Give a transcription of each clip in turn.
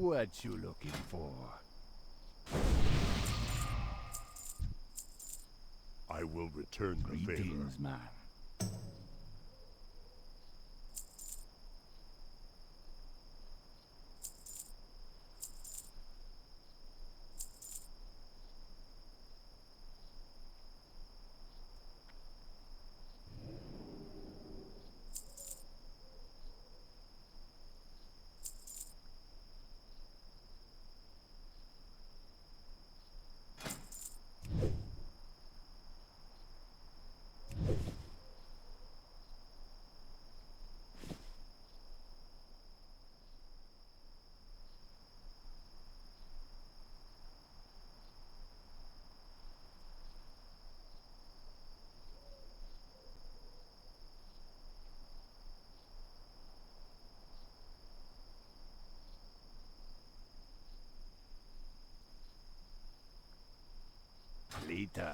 What you looking for? I will return the favor. Greetings, man. Lita.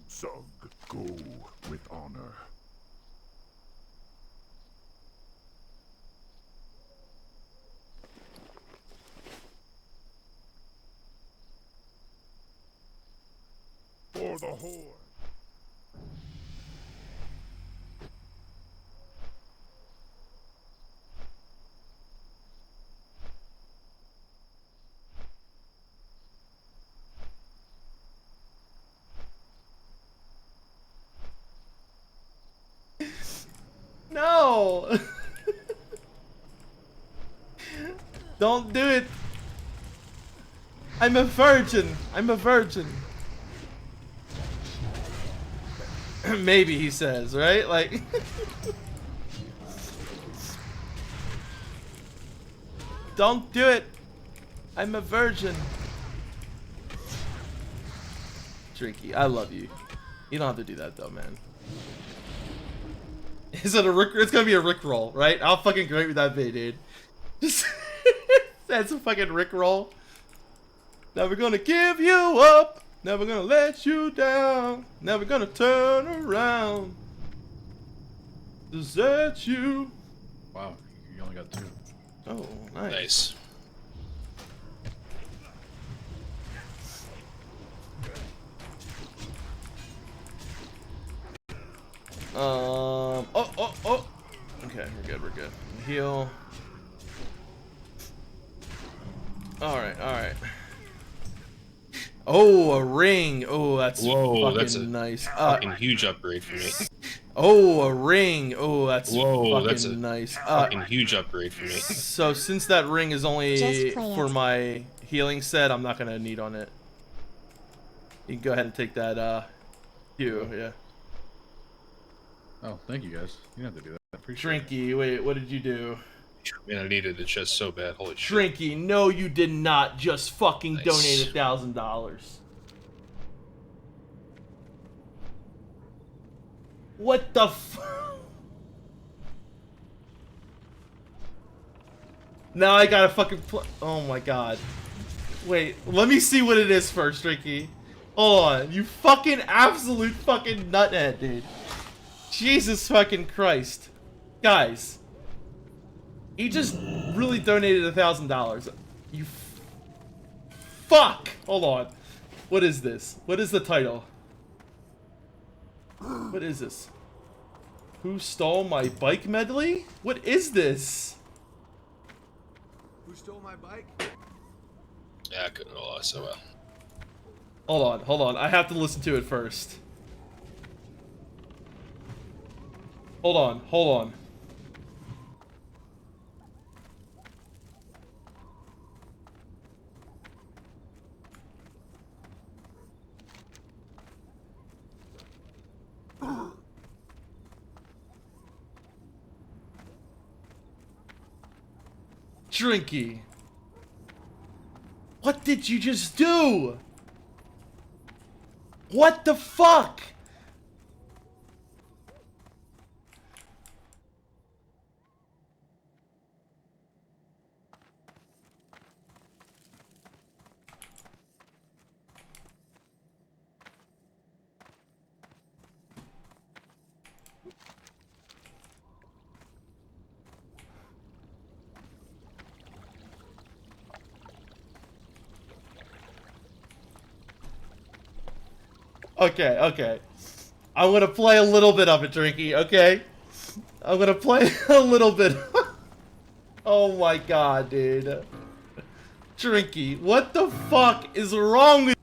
Sug, go with honor. For the Horde. No! Don't do it! I'm a virgin! I'm a virgin! Maybe, he says, right? Like... Don't do it! I'm a virgin! Drinky, I love you. You don't have to do that though, man. Is it a Rick? It's gonna be a Rick roll, right? How fucking great would that be, dude? Just that's a fucking Rick roll. Never gonna give you up. Never gonna let you down. Never gonna turn around. Desert you. Wow, you only got 2. Oh, nice. Nice. Oh. Okay, we're good, we're good. Heal. Alright. Oh, a ring. Oh, that's Whoa, fucking that's a nice. fucking huge upgrade for me. Oh, a ring. Oh, that's Whoa, fucking that's a nice. fucking huge upgrade for me. So since that ring is only Just play for it. my healing set, I'm not gonna need on it. You can go ahead and take that Q, yeah. Oh, thank you guys. You don't have to do that. I appreciate it. Drinky, wait, what did you do? Man, I needed the chest so bad. Holy shit. Drinky, no you did not just fucking Nice. donate $1,000. What the f- Now I gotta fucking oh my god. Wait, let me see what it is first, Drinky. Hold on, you fucking absolute fucking nuthead, dude. Jesus fucking Christ. Guys. He just really donated $1,000. You fuck! Hold on. What is this? What is the title? What is this? Who stole my bike medley? What is this? Who stole my bike? Yeah, I couldn't roll out so well. Hold on. I have to listen to it first. Hold on. Drinky. What did you just do? What the fuck? Okay, okay. I'm gonna play a little bit of it, Drinky, okay? I'm gonna play a little bit. Oh my god, dude. Drinky, what the fuck is wrong with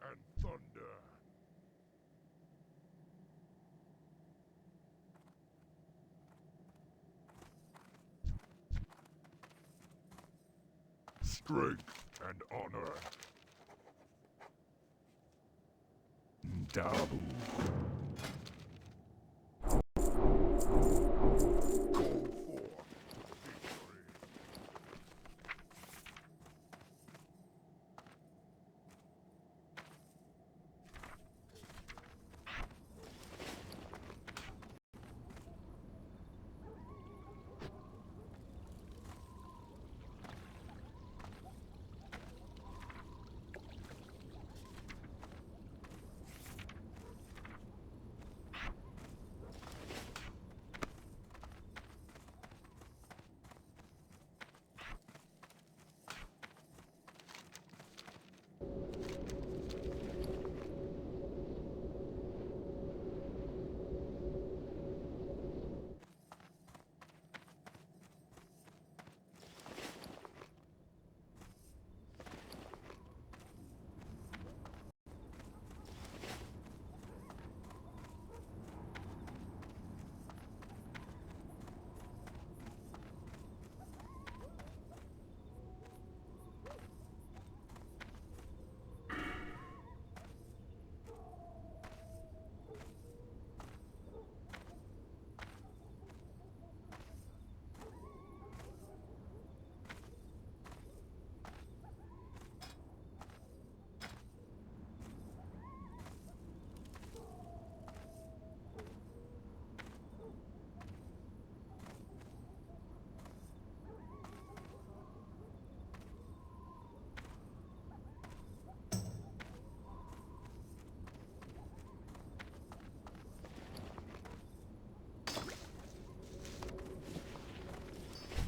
and thunder. Strength and honor. Dabu. Go forth to victory.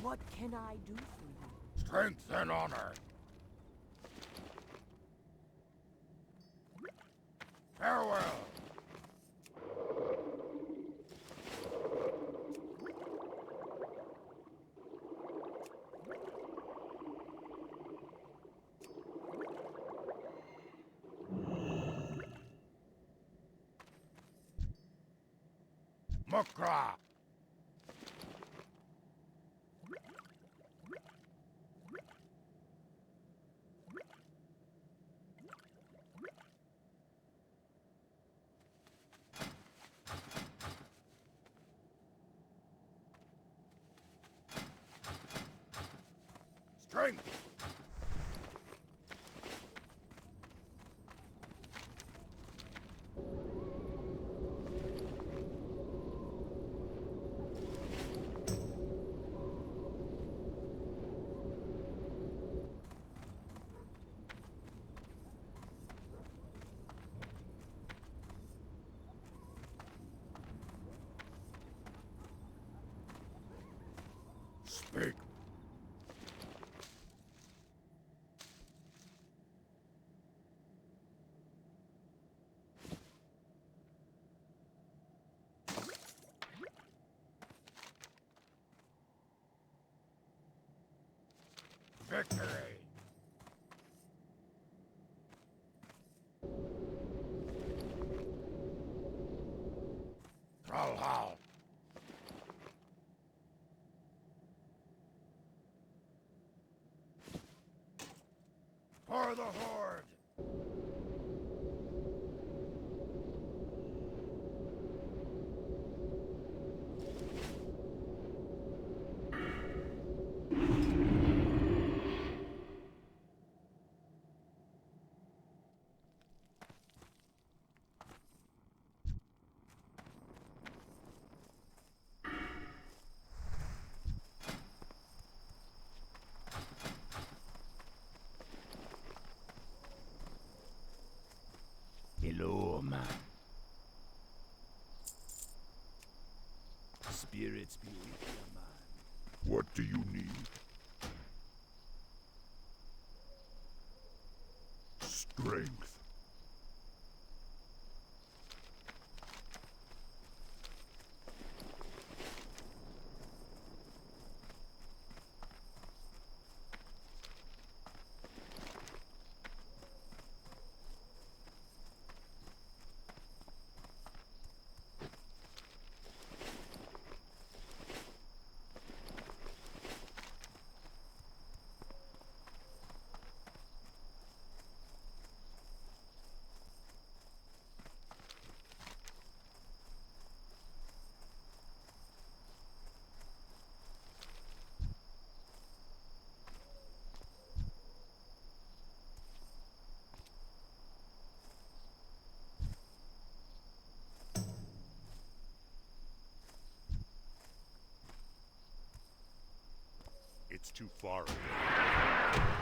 What can I do for you? Strength and honor. Farewell. Mukra. Strength. Speak. Victory. Trollhal. For the Horde. Hello, man. Spirits be with you, man. What do you need? Strength. It's too far away.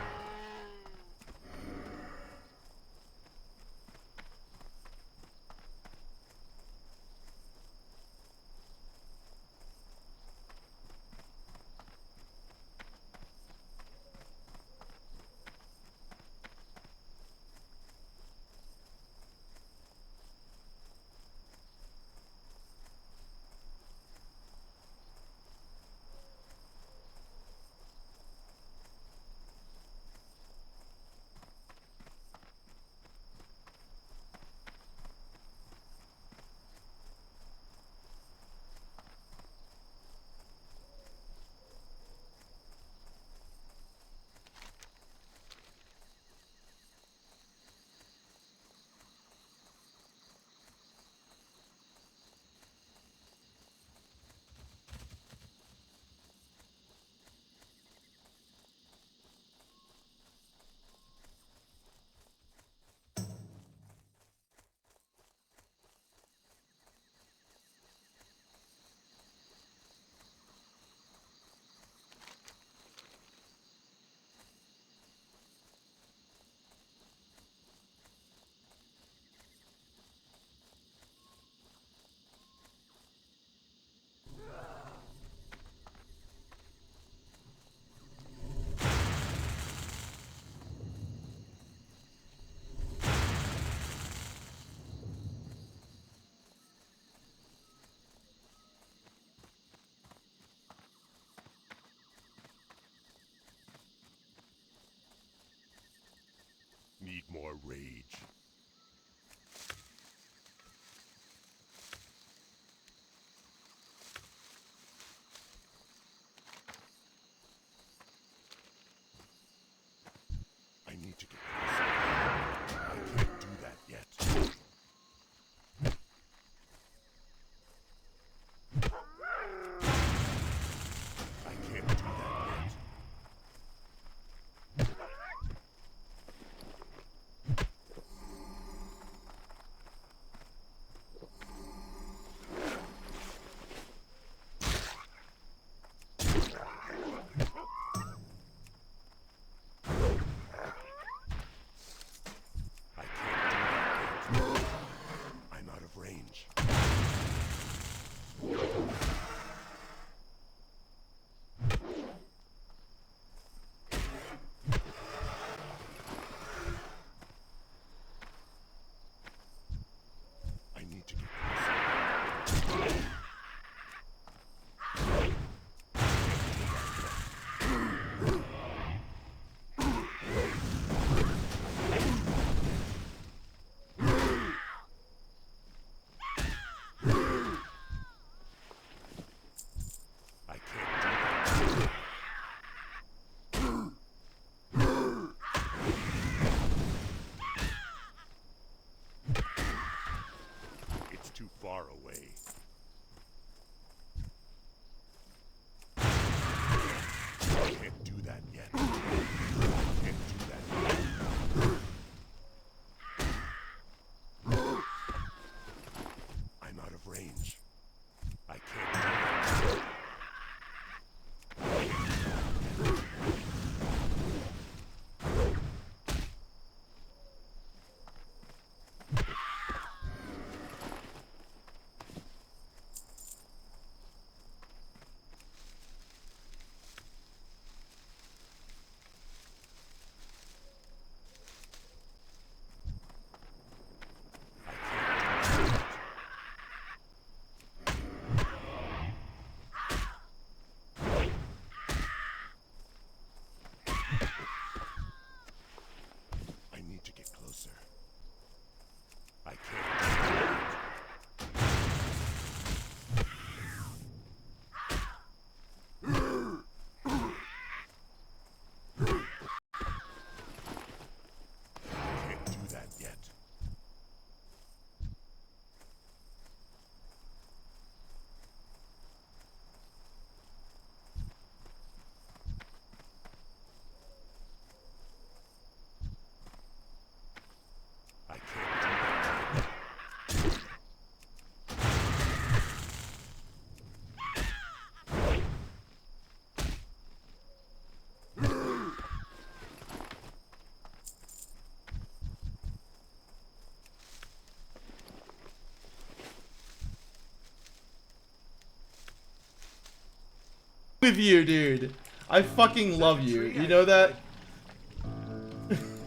with you, dude. I fucking love you. You know that?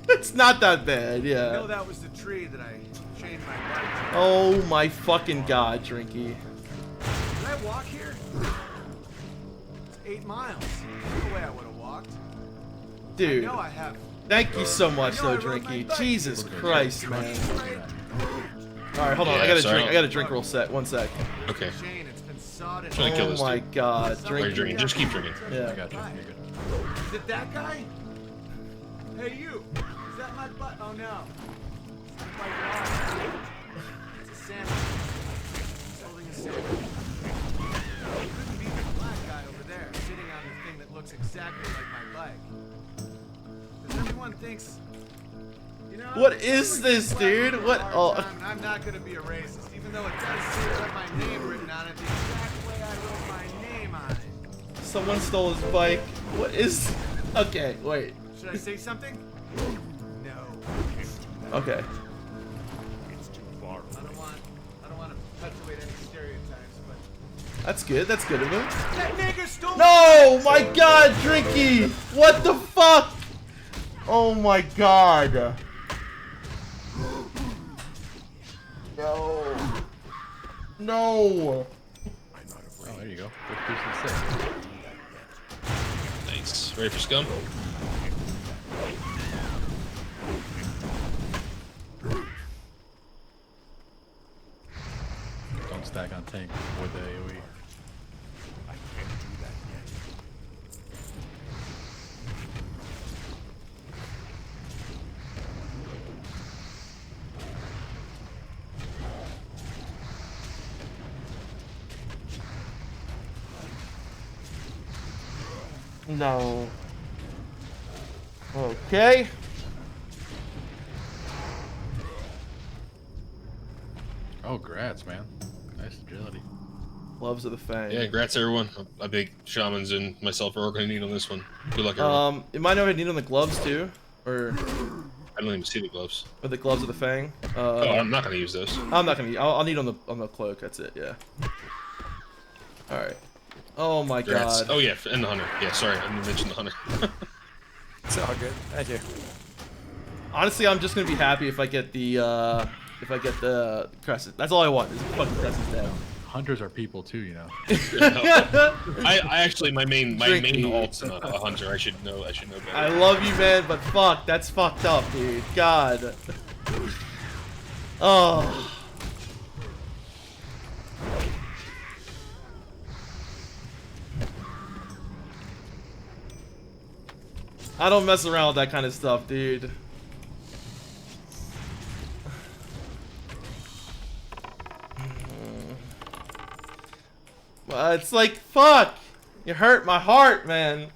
It's not that bad, You know yeah. that was the tree that I chained my bike to. Oh my fucking god, Drinky. Did I walk here? It's 8 miles. There's no way I would have walked. Dude. I know I have. Thank you so much, I know though, I rode my Drinky. bike. Jesus Christ, man. Right? Alright, hold on. Yeah, I gotta sorry. drink. I gotta drink real set. 1 sec. Okay. Chain, it's been sawed Trying to kill Oh this my dude. god, While you're Drinky. drinking, just keep drinking. I Yeah. got you. You're good. Is it that guy? Hey, you. Is that my butt? Oh, no. It's my bike lost. It's a sandwich. He's holding a sandwich. It couldn't be the black guy over there, sitting on the thing that looks exactly like my bike. Because everyone thinks, you know... What is this, dude? What? Oh. I'm not gonna be a racist, even though it does say I have my name written on it the exact way I wrote my name on it. Someone stole his bike. What is... Okay, wait. Should I say something? No. Okay. It's too far. I don't want to perpetuate any stereotypes, but That's good. That's good of him. that nigger stole. No! My god, Drinky! What the fuck? Oh my god. No. No. Oh, there you go. 56. Thanks. Ready for scum? Don't stack on tank with the AoE. I can't do that yet. No. Okay. Oh, grats, man. Nice agility. Gloves of the Fang. Yeah, congrats everyone. I think shamans and myself are gonna need on this one. Good luck, everyone. It might know I need on the gloves too, or I don't even see the gloves. the gloves of the Fang. Oh, I'm not gonna use those. I'm not gonna. I'll need on the cloak. That's it. Yeah. All right. Oh my Congrats. god. Oh yeah, and the hunter. Yeah, sorry, I didn't mention the hunter. It's all good. Thank you. Honestly, I'm just gonna be happy if I get the crescent. That's all I want. Is fucking crescent down. Hunters are people too, you know. I actually my main Drinky. ult's a hunter. I should know better. I love you, man, but fuck, that's fucked up, dude. God. Oh. I don't mess around with that kind of stuff, dude. It's like, fuck. You hurt my heart, man.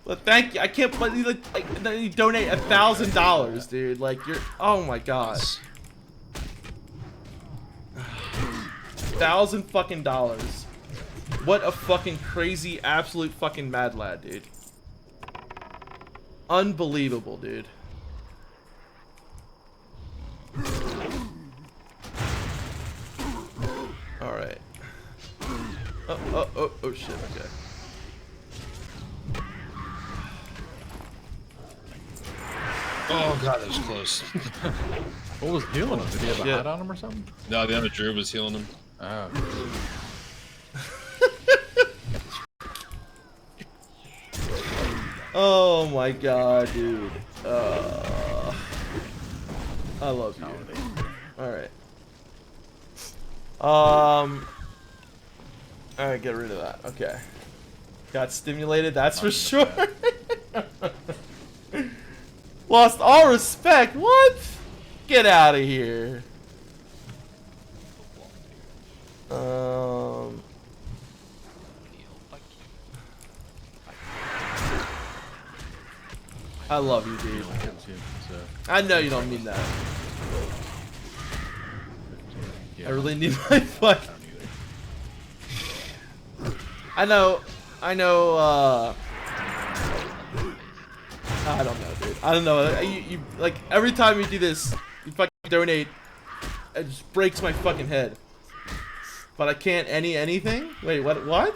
But thank you. I can't believe like you donate $1,000, dude. Like you're. Oh my god. $1,000 fucking dollars. What a fucking crazy, absolute fucking mad lad, dude. Unbelievable, dude. All right. Oh shit. Okay. Oh god, that was close. What was healing him? Did he have a Shit. hat on him or something? No, the other druid was healing him. Oh. Oh my god, dude. I love you. Alright. Alright, get rid of that. Okay. Got stimulated, that's for sure. Lost all respect. What? Get out of here. I love you, dude. I know you don't mean that. I really need my fuck. I know, I don't know, dude. I don't know. You like every time you do this, you fucking donate. It just breaks my fucking head. But I can't anything. Wait, what? What?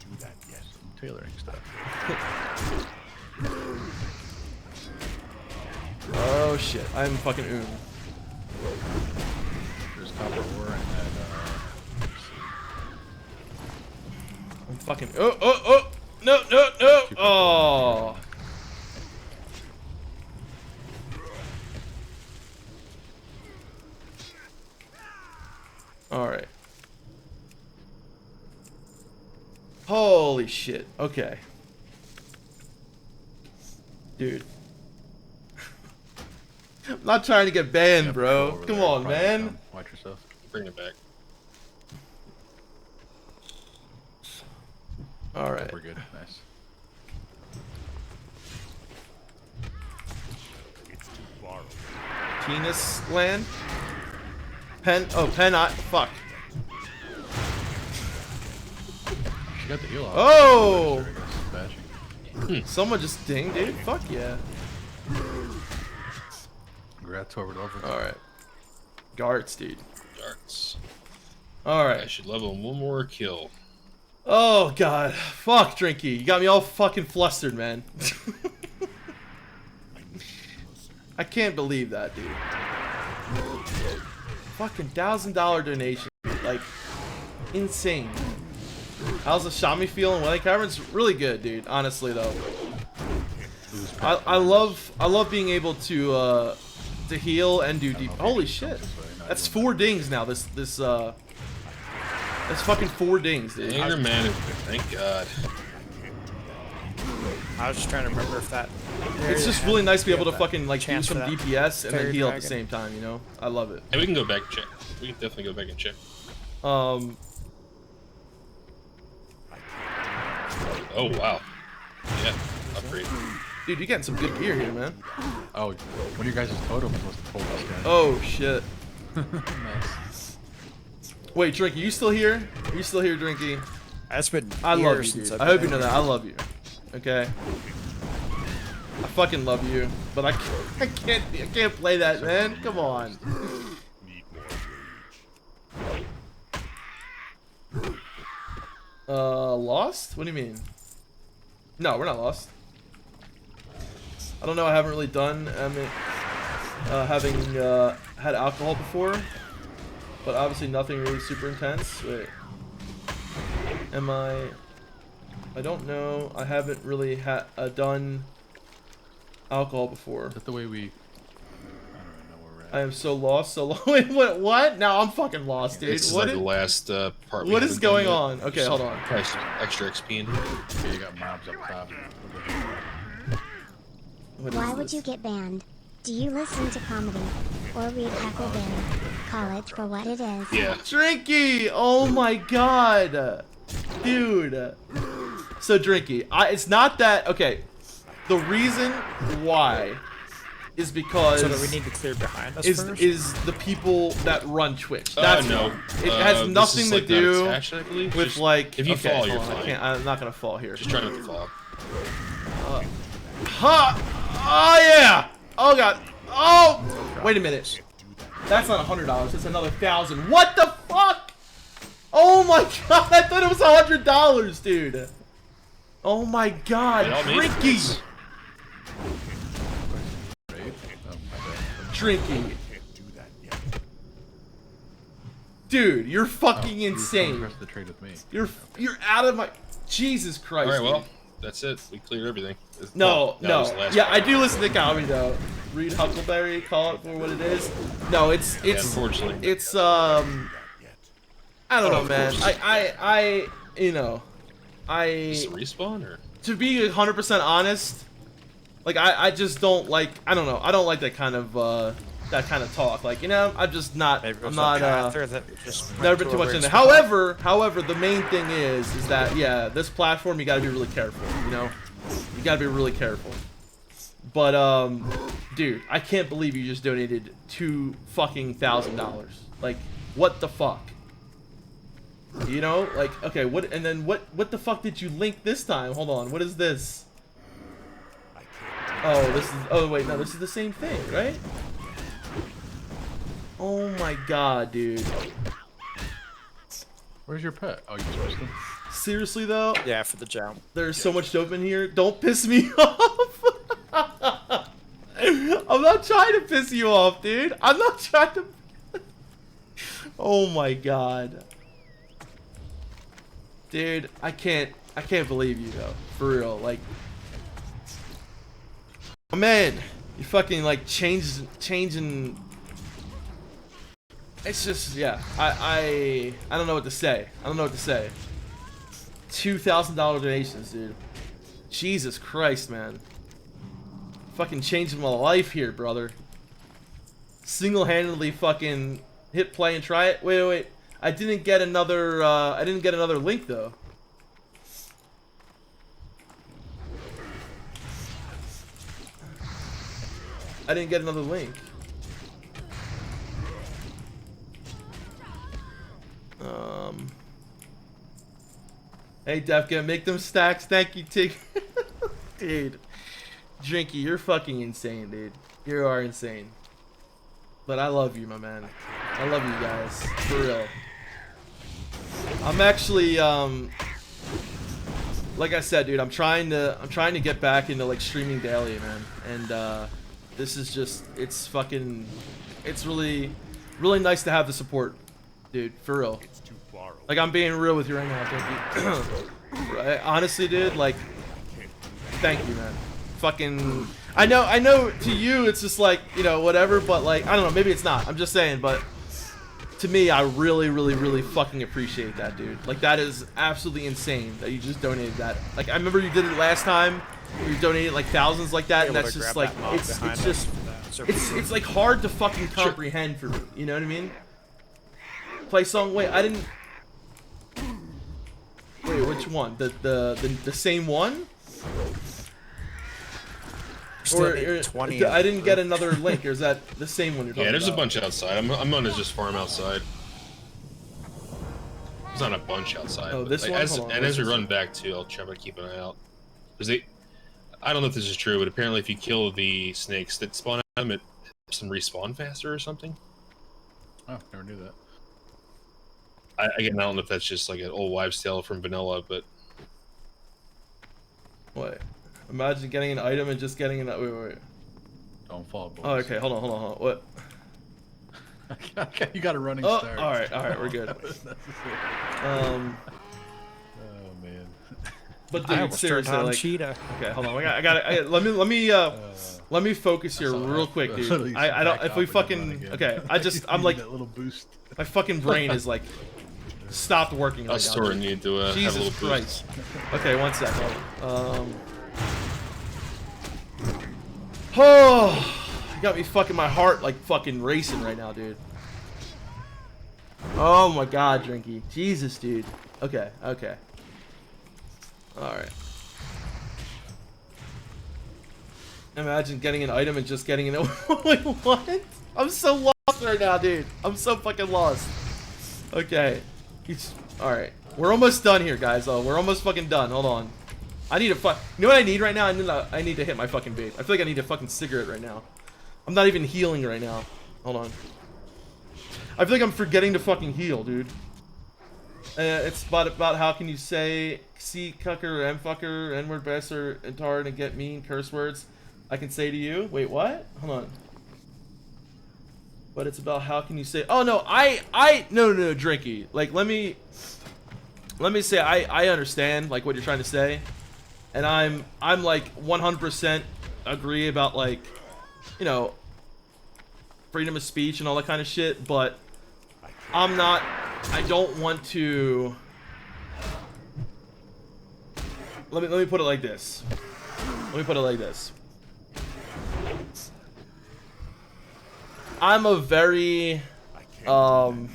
do that yet. Tailoring stuff. Oh shit, I'm fucking oon. There's copper ore and that. I'm fucking. Oh! No! Oh! Alright. Holy shit. Okay. Dude. I'm not trying to get banned, Yep, bro. go over Come there, on, quiet man. down, watch yourself. Bring it back. Alright. We're good. Nice. It's too far away. Penis land? Pen. Oh, pen. Fuck. She got the heal off. Oh! Bashing. Someone just dinged, dude. Fuck yeah. Congrats over and over. Alright. Darts, dude. Darts. I Alright. should level one more kill. Oh, God. Fuck, Drinky. You got me all fucking flustered, man. I can't believe that, dude. Fucking $1,000 donation. Like, insane. How's the Shami feel in Welling Caverns? Really good, dude. Honestly, though. I love being able to heal and do deep. Holy shit. That's 4 dings now. That's fucking 4 dings, dude. Anger management, thank God. I was just trying to remember if that. It's just really nice to be able to fucking like do chance some for that DPS and then fairy heal at the dragon. same time, you know? I love it. Hey, we can go back and check. We can definitely go back and check. Oh wow. Yeah, upgrade. Dude, you're getting some good gear here, man. Oh, one of your guys' totems was the pull this guy. Oh shit. Nice. Wait, Drinky, you still here? Are you still here, Drinky? It's been I love you, years since dude. I've I hope been you know in. that. I love you. Okay? I fucking love you, but I can't play that, man. Come on. Need more rage. Lost? What do you mean? No, we're not lost. I don't know. I haven't really done having had alcohol before, but obviously nothing really super intense. Wait, am I? I don't know. I haven't really done alcohol before. Is that the way we? I don't really know where we're at. I am so lost. So Wait, what? Now I'm fucking lost, dude. This is What? like the last part. What is going on? Okay, hold on. Extra XP in here. Okay, you got mobs up top. What is Why would this? you get banned? Do you listen to comedy or read Huckleberry? Call it for what it is. Yeah. Drinky! Oh my god! Dude. So Drinky, it's not that, okay, the reason why is because So do we need to clear behind us first? is the people that run Twitch. That's no. why. It has This nothing is, to like, not do attached, I believe. with Just- like, if you okay, fall, hold you're on, fine. I'm not gonna fall here. Just try not to fall. Ha! Oh yeah! Oh god! Oh! Wait a minute. That's not $100. It's another 1,000. What the fuck? Oh my god! I thought it was $100, dude. Oh my god, By all means, Drinky! it's- Raid? Oh, my bad. Drinky. Can't do that yet. Dude, you're fucking You were supposed to insane. press the trade with me. You're out of my... Jesus Christ, All right, well, dude. that's it. We cleared everything. No, Well, that was the no. last Yeah, part. I do listen to comedy though. Read Huckleberry, call it for what it is. No, it's unfortunately. it's I don't know, man. I you know, Is it respawn or? to be 100% honest, like I just don't like, I don't know, I don't like that kind of talk. Like, you know, I'm just not, Maybe it I'm was not a path or that just went never been to too a much weird into. spot. However, the main thing is that yeah, this platform you got to be really careful. You know, you got to be really careful. But dude, I can't believe you just donated $2,000. Like, what the fuck? You know, like, okay, what? And then what the fuck did you link this time? Hold on, what is this? Oh, this is. Oh wait, no, this is the same thing, right? Oh my god, dude. Where's your pet? Oh, you switched them? Seriously though, Yeah, for the jump. there's so much dope in here. Don't piss me off. I'm not trying to piss you off, dude. I'm not trying to. Oh my god. Dude, I can't believe you though. For real, like, oh man, you fucking like changing. It's just, yeah. I don't know what to say. I don't know what to say. $2,000 donations, dude. Jesus Christ, man. Fucking changing my life here, brother. Single-handedly fucking hit play and try it. Wait. I didn't get another link though. I didn't get another link. Hey Defka, make them stacks. Thank you, Tig. Dude. Drinky, you're fucking insane, dude. You are insane. But I love you, my man. I love you guys. For real. I'm actually, like I said, dude, I'm trying to get back into like streaming daily, man. And this is just, it's really nice to have the support, dude, for real. It's too far away. Like, I'm being real with you right now, thank you. Right, honestly, dude, like, thank you, man. Fucking, I know to you it's just like, you know, whatever, but like, I don't know, maybe it's not. I'm just saying, but to me, I really fucking appreciate that, dude. Like, that is absolutely insane that you just donated that. Like, I remember you did it last time. You donated like thousands like that, and that's just like, it's like hard to fucking comprehend for me. You know what I mean? Play song. Wait, I didn't. Wait, which one? The same one? Or I didn't get another link, or is that the same one you're talking about? Yeah, there's a bunch outside. I'm gonna just farm outside. There's not a bunch outside. Oh, this like, one? as we run back too, I'll try to keep an eye out. Because I don't know if this is true, but apparently if you kill the snakes that spawn at them, it helps them respawn faster or something. Oh, never knew that. Again, I don't know if that's just like an old wives' tale from vanilla, but What? Imagine getting an item and just getting an. Wait. Don't fall. Boys. Oh, okay. Hold on. What? Okay, you got a running Oh, start. all right. We're good. Oh man. But I dude, almost seriously, turned on like, Cheetah. okay, hold on. Let me focus here real quick, dude. Literally I don't. back If up we and then run fucking. again. Okay. I'm You like, need that little boost. my fucking brain is like stopped working right us now. sort of dude. need to have a Jesus little boost. Christ. Okay, one sec. Oh, you got me fucking my heart like fucking racing right now, dude. Oh my god, Drinky. Jesus, dude. Okay. Alright. Imagine getting an item and just getting an. Wait, what? I'm so lost right now, dude. I'm so fucking lost. Okay. Alright. We're almost done here, guys. Oh, we're almost fucking done. Hold on. I need to You know what I need right now? I need to hit my fucking vape. I feel like I need a fucking cigarette right now. I'm not even healing right now. Hold on. I feel like I'm forgetting to fucking heal, dude. It's about how can you say C cucker, M fucker, N-word bastard, and tard, and get mean curse words I can say to you. Wait, what? Hold on. But it's about how can you say. Oh no, no, Drinky. Like, let me say I understand like what you're trying to say, and I'm like 100% agree about, like, you know, freedom of speech and all that kind of shit, but I don't want to. Let me put it like this. I'm a very I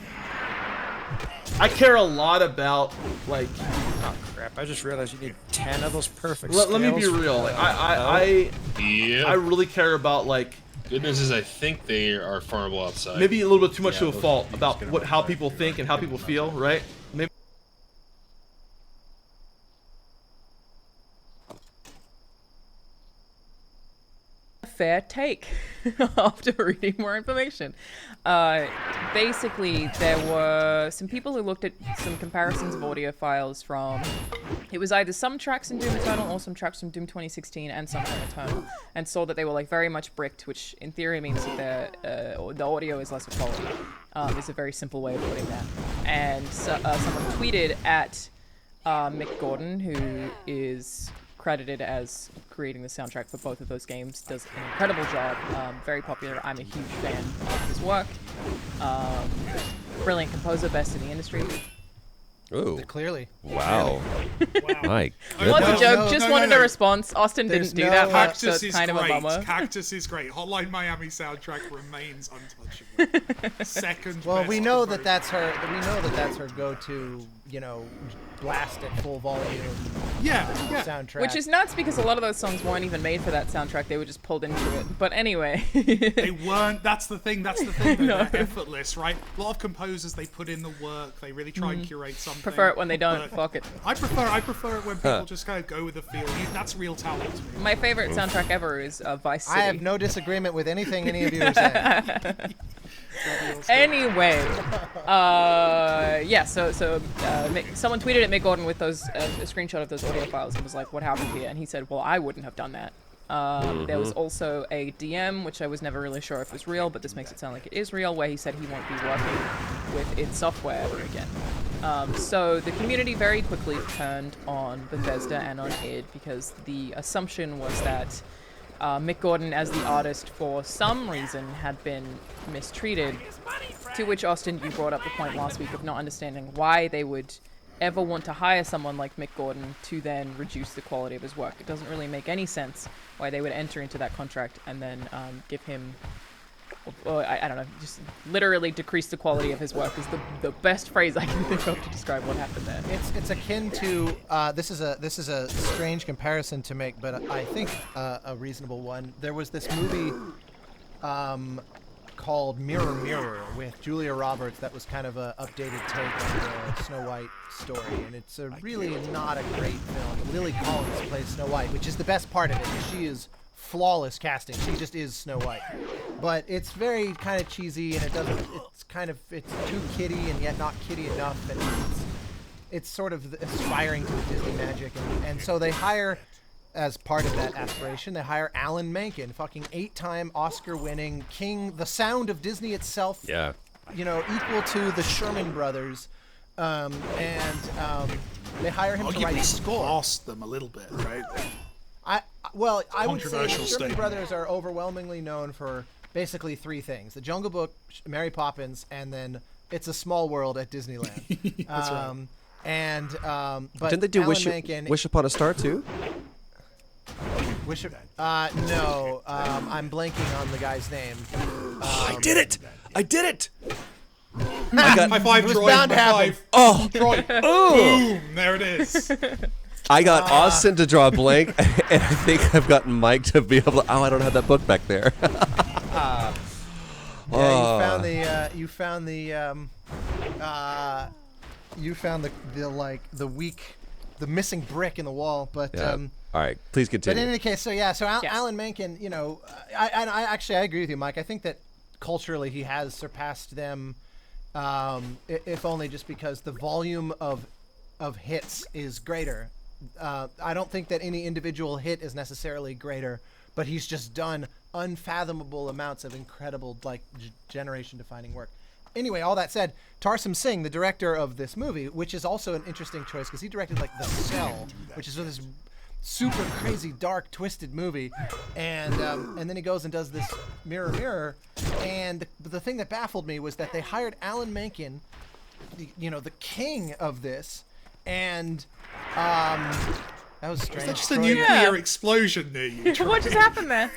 care a lot about, like, Oh crap! I just realized you need 10 of those perfect. let me be scales. real. Like, I Yeah. really care about, like, Good news is I think they are farmable outside. maybe a little bit too much to a those- fault you about just get them how outside people too, think right? and how Get people them feel, outside. right? Maybe. Fair take after reading more information. basically, there were some people who looked at some comparisons of audio files from... It was either some tracks in Doom Eternal or some tracks from Doom 2016 and some from Eternal, and saw that they were like very much bricked, which in theory means that the audio is lesser quality. Is a very simple way of putting that. And so, someone tweeted at Mick Gordon, who is credited as creating the soundtrack for both of those games, does an incredible job. Very popular. I'm a huge fan of his work. Brilliant composer, best in the industry. Ooh. Clearly. Wow. My It was a goodness. joke. Just wanted a response. Austin There's didn't do no- that much, Cactus so it's is kind of a great. bummer. Cactus is great. Hotline Miami soundtrack remains untouchable. Second. Well, best we know that composer. that's her. We know that that's her go-to. You know, blast at full volume. Yeah. Soundtrack. Which is nuts because a lot of those songs weren't even made for that soundtrack. They were just pulled into it. But anyway. They weren't. That's the thing. They're No. effortless, right? A lot of composers, they put in the work. They really try and curate something. Prefer it when they don't. But Fuck it. I prefer it when people just kind of go with the feel. That's real talent to me. My favorite soundtrack ever is Vice City. I have no disagreement with anything any of you are saying. Anyway, yeah. So someone tweeted at Mick Gordon with those a screenshot of those audio files and was like, "What happened here?" And he said, "Well, I wouldn't have done that." There was also a DM, which I was never really sure if was real, but this makes it sound like it is real, where he said he won't be working with id Software ever again. So the community very quickly turned on Bethesda and on id because the assumption was that Mick Gordon, as the artist, for some reason had been mistreated, to which, Austin, you brought up the point last week of not understanding why they would ever want to hire someone like Mick Gordon to then reduce the quality of his work. It doesn't really make any sense why they would enter into that contract and then give him, I don't know, just literally decrease the quality of his work is the best phrase I can think of to describe what happened there. It's akin to this is a strange comparison to make, but I think a reasonable one. There was this movie called Mirror Mirror with Julia Roberts that was kind of a updated take on the Snow White story, and it's a really not a great film. Lily Collins plays Snow White, which is the best part of it. She is flawless casting. She just is Snow White. But it's very kind of cheesy, and it's too kiddie and yet not kiddie enough, and it's sort of aspiring to the Disney magic, and so they hire, as part of that aspiration, they hire Alan Menken, fucking 8-time Oscar-winning king, the sound of Disney itself. Yeah. You know, equal to the Sherman Brothers, and they hire him to write the score. Lost them a little bit, right? I would say the Controversial Sherman statement. Brothers are overwhelmingly known for basically 3 things: The Jungle Book, Mary Poppins, and then It's a Small World at Disneyland. That's right. And but Didn't they do Alan Wish Upon a Star too? No, I'm blanking on the guy's name. I did it! I did it! High five, It was Troy. bound to High happen. five. Oh, Troy. Boom. There it is. I got Austin to draw a blank, and I think I've gotten Mike to be able to. Oh, I don't have that book back there. Yeah, you found the missing brick in the wall, but Yeah. All right, please but continue. in any case, so Yes. Alan Menken, you know, I agree with you, Mike. I think that culturally he has surpassed them, if only just because the volume of hits is greater. I don't think that any individual hit is necessarily greater, but he's just done unfathomable amounts of incredible, like, generation-defining work. Anyway, all that said, Tarsem Singh, the director of this movie, which is also an interesting choice because he directed like The Cell, which is this super crazy, dark, twisted movie, and then he goes and does this Mirror Mirror, and the thing that baffled me was that they hired Alan Menken, the king of this, and that was strange. Is that just a Troy- nuclear explosion near you? Troy? What just happened there?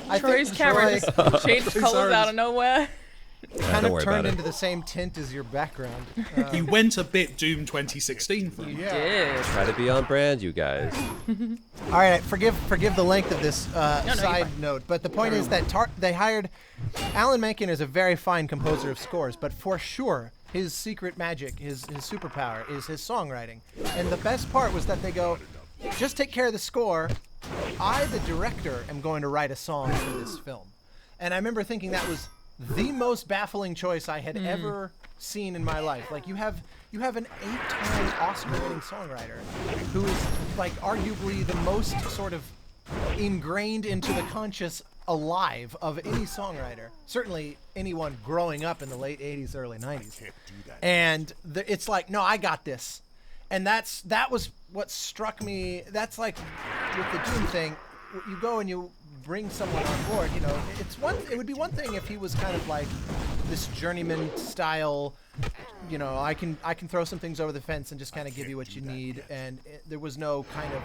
I Troy's think camera Troy just changed colors out of nowhere. kind don't of worry turned about it. into the same tint as your background. You went a bit Doom 2016 for me. Did. Try to be on brand, you guys. All right, forgive the length of this you're side fine. note, but the point is that they hired Alan Menken is a very fine composer of scores, but for sure his secret magic, his superpower is his songwriting. And the best part was that they go, just take care of the score. I, the director, am going to write a song for this film. And I remember thinking that was the most baffling choice I had ever seen in my life. Like you have an 8-time Oscar-winning songwriter who is like arguably the most sort of ingrained into the conscious alive of any songwriter. Certainly anyone growing up in the late 80s, early 90s. And it's like, no, I got this. And that was what struck me. That's like with the Doom thing, you go and you bring someone on board, you know, it would be one thing if he was kind of like this journeyman style, you know, I can throw some things over the fence and just kind of give you what you need, and there was no kind of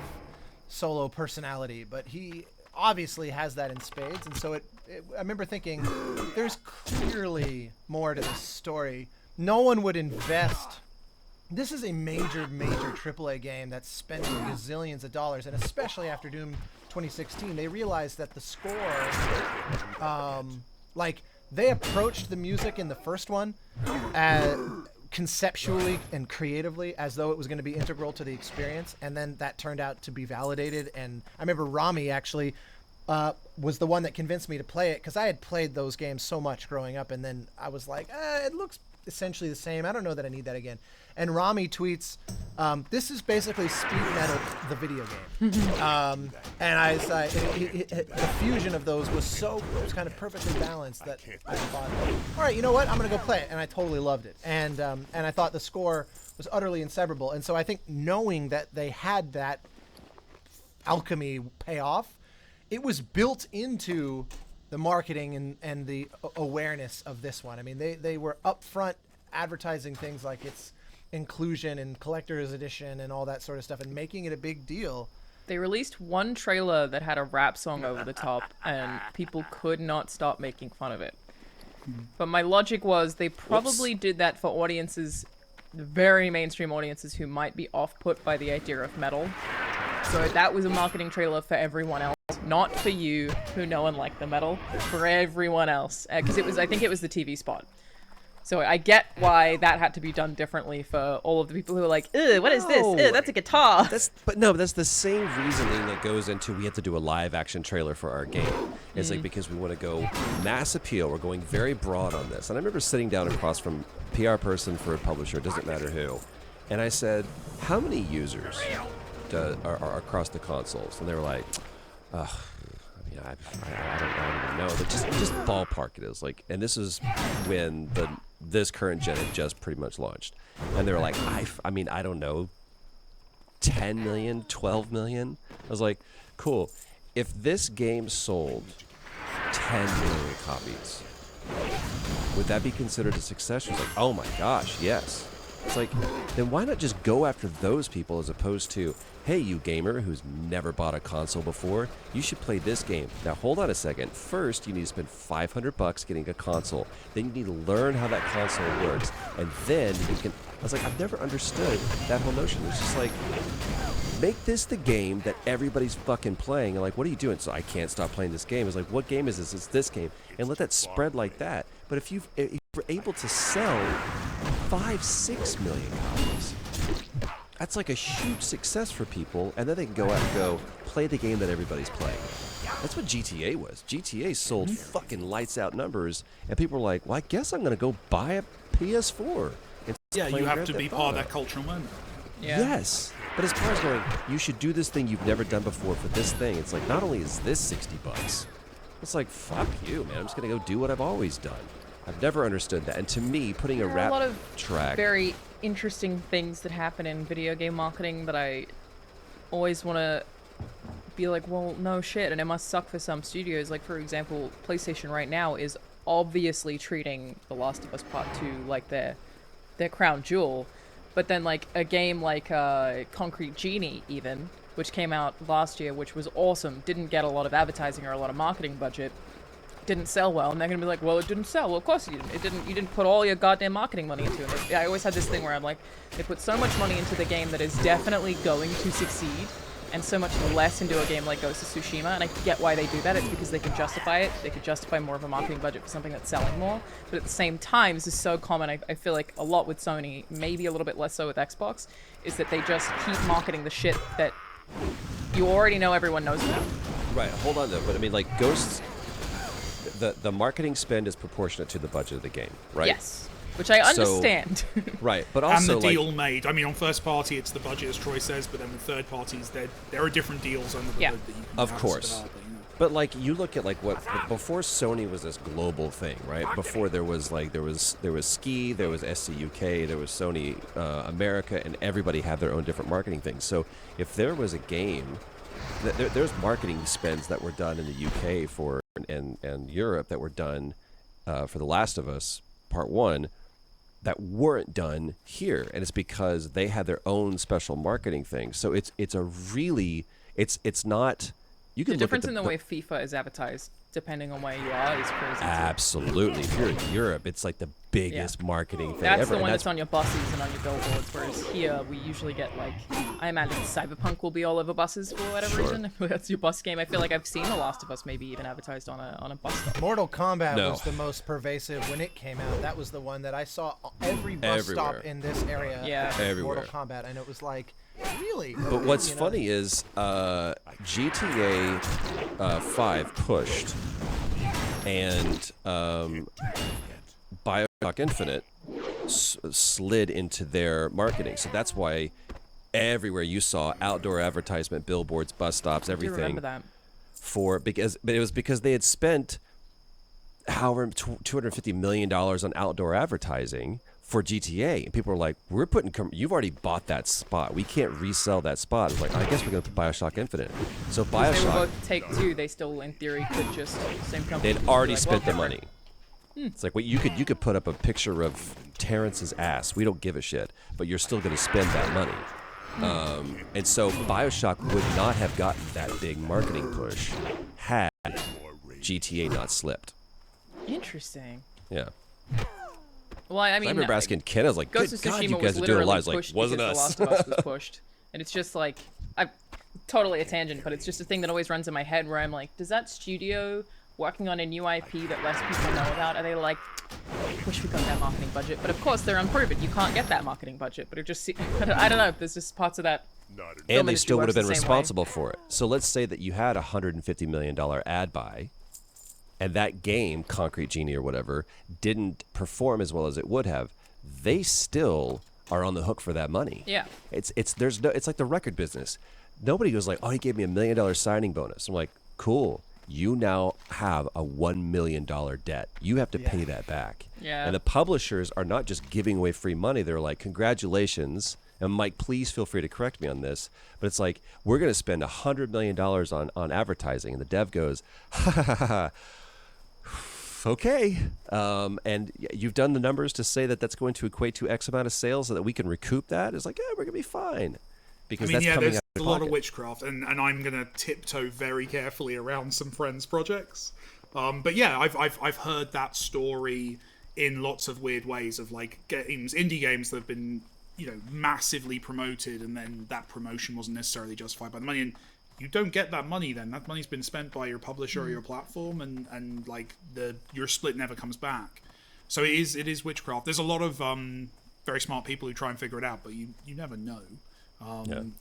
solo personality, but he obviously has that in spades. And so I remember thinking, there's clearly more to this story. No one would invest. This is a major AAA game that's spending gazillions of dollars, and especially after Doom 2016, they realized that the score, like they approached the music in the first one conceptually and creatively as though it was going to be integral to the experience, and then that turned out to be validated. And I remember Rami actually was the one that convinced me to play it, because I had played those games so much growing up, and then I was like, it looks essentially the same. I don't know that I need that again. And Rami tweets, this is basically Speed Metal, the video game. And I was the fusion of those was kind of perfectly balanced that I thought, all right, you know what? I'm going to go play it. And I totally loved it. And I thought the score was utterly inseparable. And so I think knowing that they had that alchemy pay off, it was built into the marketing and the awareness of this one. I mean, they were upfront advertising things like its inclusion and collector's edition and all that sort of stuff, and making it a big deal. They released one trailer that had a rap song over the top, and people could not stop making fun of it. But my logic was they probably did that for audiences, very mainstream audiences who might be off-put by the idea of metal. So that was a marketing trailer for everyone else, not for you who know and like the metal, for everyone else. Because I think it was the TV spot. So I get why that had to be done differently for all of the people who are like, "Ugh, what is this? Ugh, that's a guitar." That's the same reasoning that goes into we have to do a live action trailer for our game. It's like because we want to go mass appeal. We're going very broad on this. And I remember sitting down across from PR person for a publisher, doesn't matter who, and I said, "How many users are across the consoles?" And they were like, "Ugh." I don't even know, but just ballpark it is like, and this is when this current gen had just pretty much launched, and they were like, I mean, I don't know, 10 million, 12 million. I was like, cool. If this game sold 10 million copies, would that be considered a success? She was like, oh my gosh, yes. It's like, then why not just go after those people as opposed to, hey, you gamer who's never bought a console before, you should play this game. Now, hold on a second. First, you need to spend $500 getting a console. Then you need to learn how that console works. And then you can... I was like, I've never understood that whole notion. It's just like, make this the game that everybody's fucking playing. And like, what are you doing? So I can't stop playing this game. It's like, what game is this? It's this game. And let that spread like that. But if you're able to sell 5-6 million copies, that's like a huge success for people, and then they can go out and go play the game that everybody's playing. That's what GTA was. GTA sold fucking lights out numbers, and people were like, well, I guess I'm going to go buy a PS4. Yeah, you have to be part of that cultural moment. Yeah. Yes. But as far as going, you should do this thing you've never done before for this thing, it's like, not only is this $60, it's like, fuck you, man. I'm just going to go do what I've always done. I've never understood that. And to me, putting a rap lot of track... very interesting things that happen in video game marketing that I always want to be like, well, no shit, and it must suck for some studios. Like, for example, PlayStation right now is obviously treating The Last of Us Part 2 like their crown jewel. But then, like, a game like Concrete Genie, even, which came out last year, which was awesome, didn't get a lot of advertising or a lot of marketing budget, didn't sell well, and they're gonna be like, well, it didn't sell. Well, of course you didn't. You didn't put all your goddamn marketing money into it. I always had this thing where I'm like, they put so much money into the game that is definitely going to succeed, and so much less into a game like Ghost of Tsushima, and I get why they do that. It's because they can justify it. They could justify more of a marketing budget for something that's selling more. But at the same time, this is so common, I feel like a lot with Sony, maybe a little bit less so with Xbox, is that they just keep marketing the shit that you already know everyone knows about. Right, hold on though, but I mean, like, Ghosts... the marketing spend is proportionate to the budget of the game, right? Yes, which I understand. Right, but also and the deal made. I mean, on first party, it's the budget, as Troy says, but then with third parties, there are different deals under the hood that you can of have as a course. developer, you know. But like you look at like what before Sony was this global thing, right? Before there was Ski, there was SCUK, there was Sony America, and everybody had their own different marketing things. So if there was a game, there's marketing spends that were done in the UK for and Europe that were done for The Last of Us Part 1 that weren't done here, and it's because they had their own special marketing thing. So it's not. You can The look at difference in the way FIFA is advertised, depending on where you are, is crazy. Absolutely. If you're in Europe, it's like the biggest marketing thing That's ever. the one that's on your buses and on your billboards, whereas here we usually get like, I imagine Cyberpunk will be all over buses for whatever reason. That's your bus game. I feel like I've seen The Last of Us maybe even advertised on a bus stop. Mortal Kombat was the most pervasive when it came out. That was the one that I saw every bus stop in this area. Yeah, everywhere. Mortal Kombat, and it was like, really? But what's funny is GTA 5 pushed, and BioShock Infinite slid into their marketing. So that's why everywhere you saw outdoor advertisement, billboards, bus stops, everything. I do remember that. But it was because they had spent however $250 million on outdoor advertising for GTA, and people were like, "We're putting you've already bought that spot. We can't resell that spot." It's like, I guess we're gonna put BioShock Infinite. So BioShock. They were both Take-Two. They still, in theory, could just same company. They'd already like, spent the money. It's like, you could put up a picture of Terrence's ass. We don't give a shit, but you're still gonna spend that money. And so BioShock would not have gotten that big marketing push had GTA not slipped. Interesting. Yeah. Well, I mean, I remember asking Ken, I was like, Ghost "Good of God, Tsushima you guys was are doing a lot." literally I was like, pushed "Wasn't because us." The Last of Us was pushed, and it's just like, totally a tangent, but it's just a thing that always runs in my head where I'm like, does that studio working on a new IP that less people know about, are they like, wish we got that marketing budget? But of course, they're unproven. You can't get that marketing budget, but it just, I don't know, there's just parts of that. And they still would have been responsible for it. So let's say that you had a $150 million ad buy, and that game, Concrete Genie or whatever, didn't perform as well as it would have. They still are on the hook for that money. Yeah. It's like the record business. Nobody goes like, "Oh, he gave me $1 million signing bonus." I'm like, cool. You now have a $1 million debt. You have to pay that back. Yeah. And the publishers are not just giving away free money. They're like, "Congratulations." And Mike, please feel free to correct me on this, but it's like, we're going to spend $100 million on advertising. And the dev goes, "Ha ha ha ha. Okay." And you've done the numbers to say that that's going to equate to X amount of sales so that we can recoup that. It's like, yeah, we're going to be fine. Because that's coming there's out of a lot of pocket. witchcraft, and I'm going to tiptoe very carefully around some friends' projects. But yeah, I've heard that story in lots of weird ways of like indie games that have been, massively promoted, and then that promotion wasn't necessarily justified by the money. And you don't get that money then. That money's been spent by your publisher or your platform, and like your split never comes back. So it is witchcraft. There's a lot of very smart people who try and figure it out, but you never know.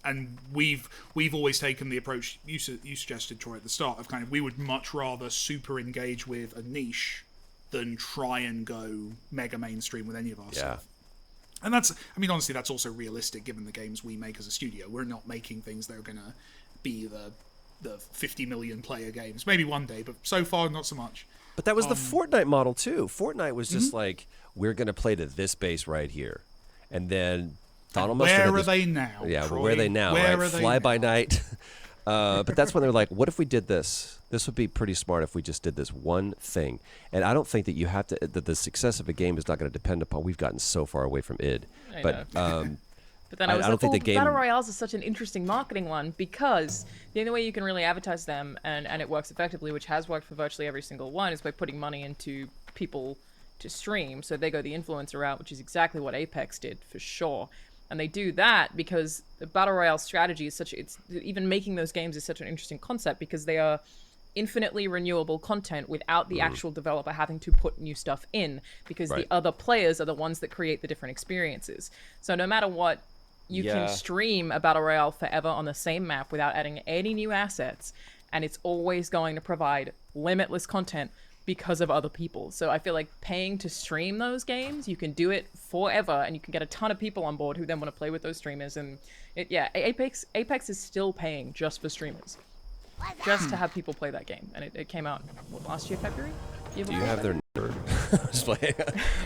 And we've always taken the approach you suggested, Troy, at the start of kind of, we would much rather super engage with a niche than try and go mega mainstream with any of our stuff. And honestly, that's also realistic given the games we make as a studio. We're not making things that are going to be the 50 million player games. Maybe one day, but so far, not so much. But that was the Fortnite model, too. Fortnite was just like, we're going to play to this base right here. And then Donald Mustard where are they now? Yeah, Troy? where are they now? Where right? are they Fly now? by night. But that's when they're like, what if we did this? This would be pretty smart if we just did this one thing. And I don't think that you have to, that the success of a game is not going to depend upon, we've gotten so far away from id. But then I was don't think the game... Battle Royales is such an interesting marketing one, because the only way you can really advertise them, and it works effectively, which has worked for virtually every single one, is by putting money into people to stream. So they go the influencer route, which is exactly what Apex did for sure. And they do that because the Battle Royale strategy is even making those games is such an interesting concept, because they are infinitely renewable content without the actual developer having to put new stuff in, because the other players are the ones that create the different experiences. So no matter what, you can stream a Battle Royale forever on the same map without adding any new assets, and it's always going to provide limitless content because of other people. So I feel like paying to stream those games, you can do it forever, and you can get a ton of people on board who then want to play with those streamers. And Apex is still paying just for streamers, just to have people play that game. And it came out last year, February. Do you have their number? Just playing.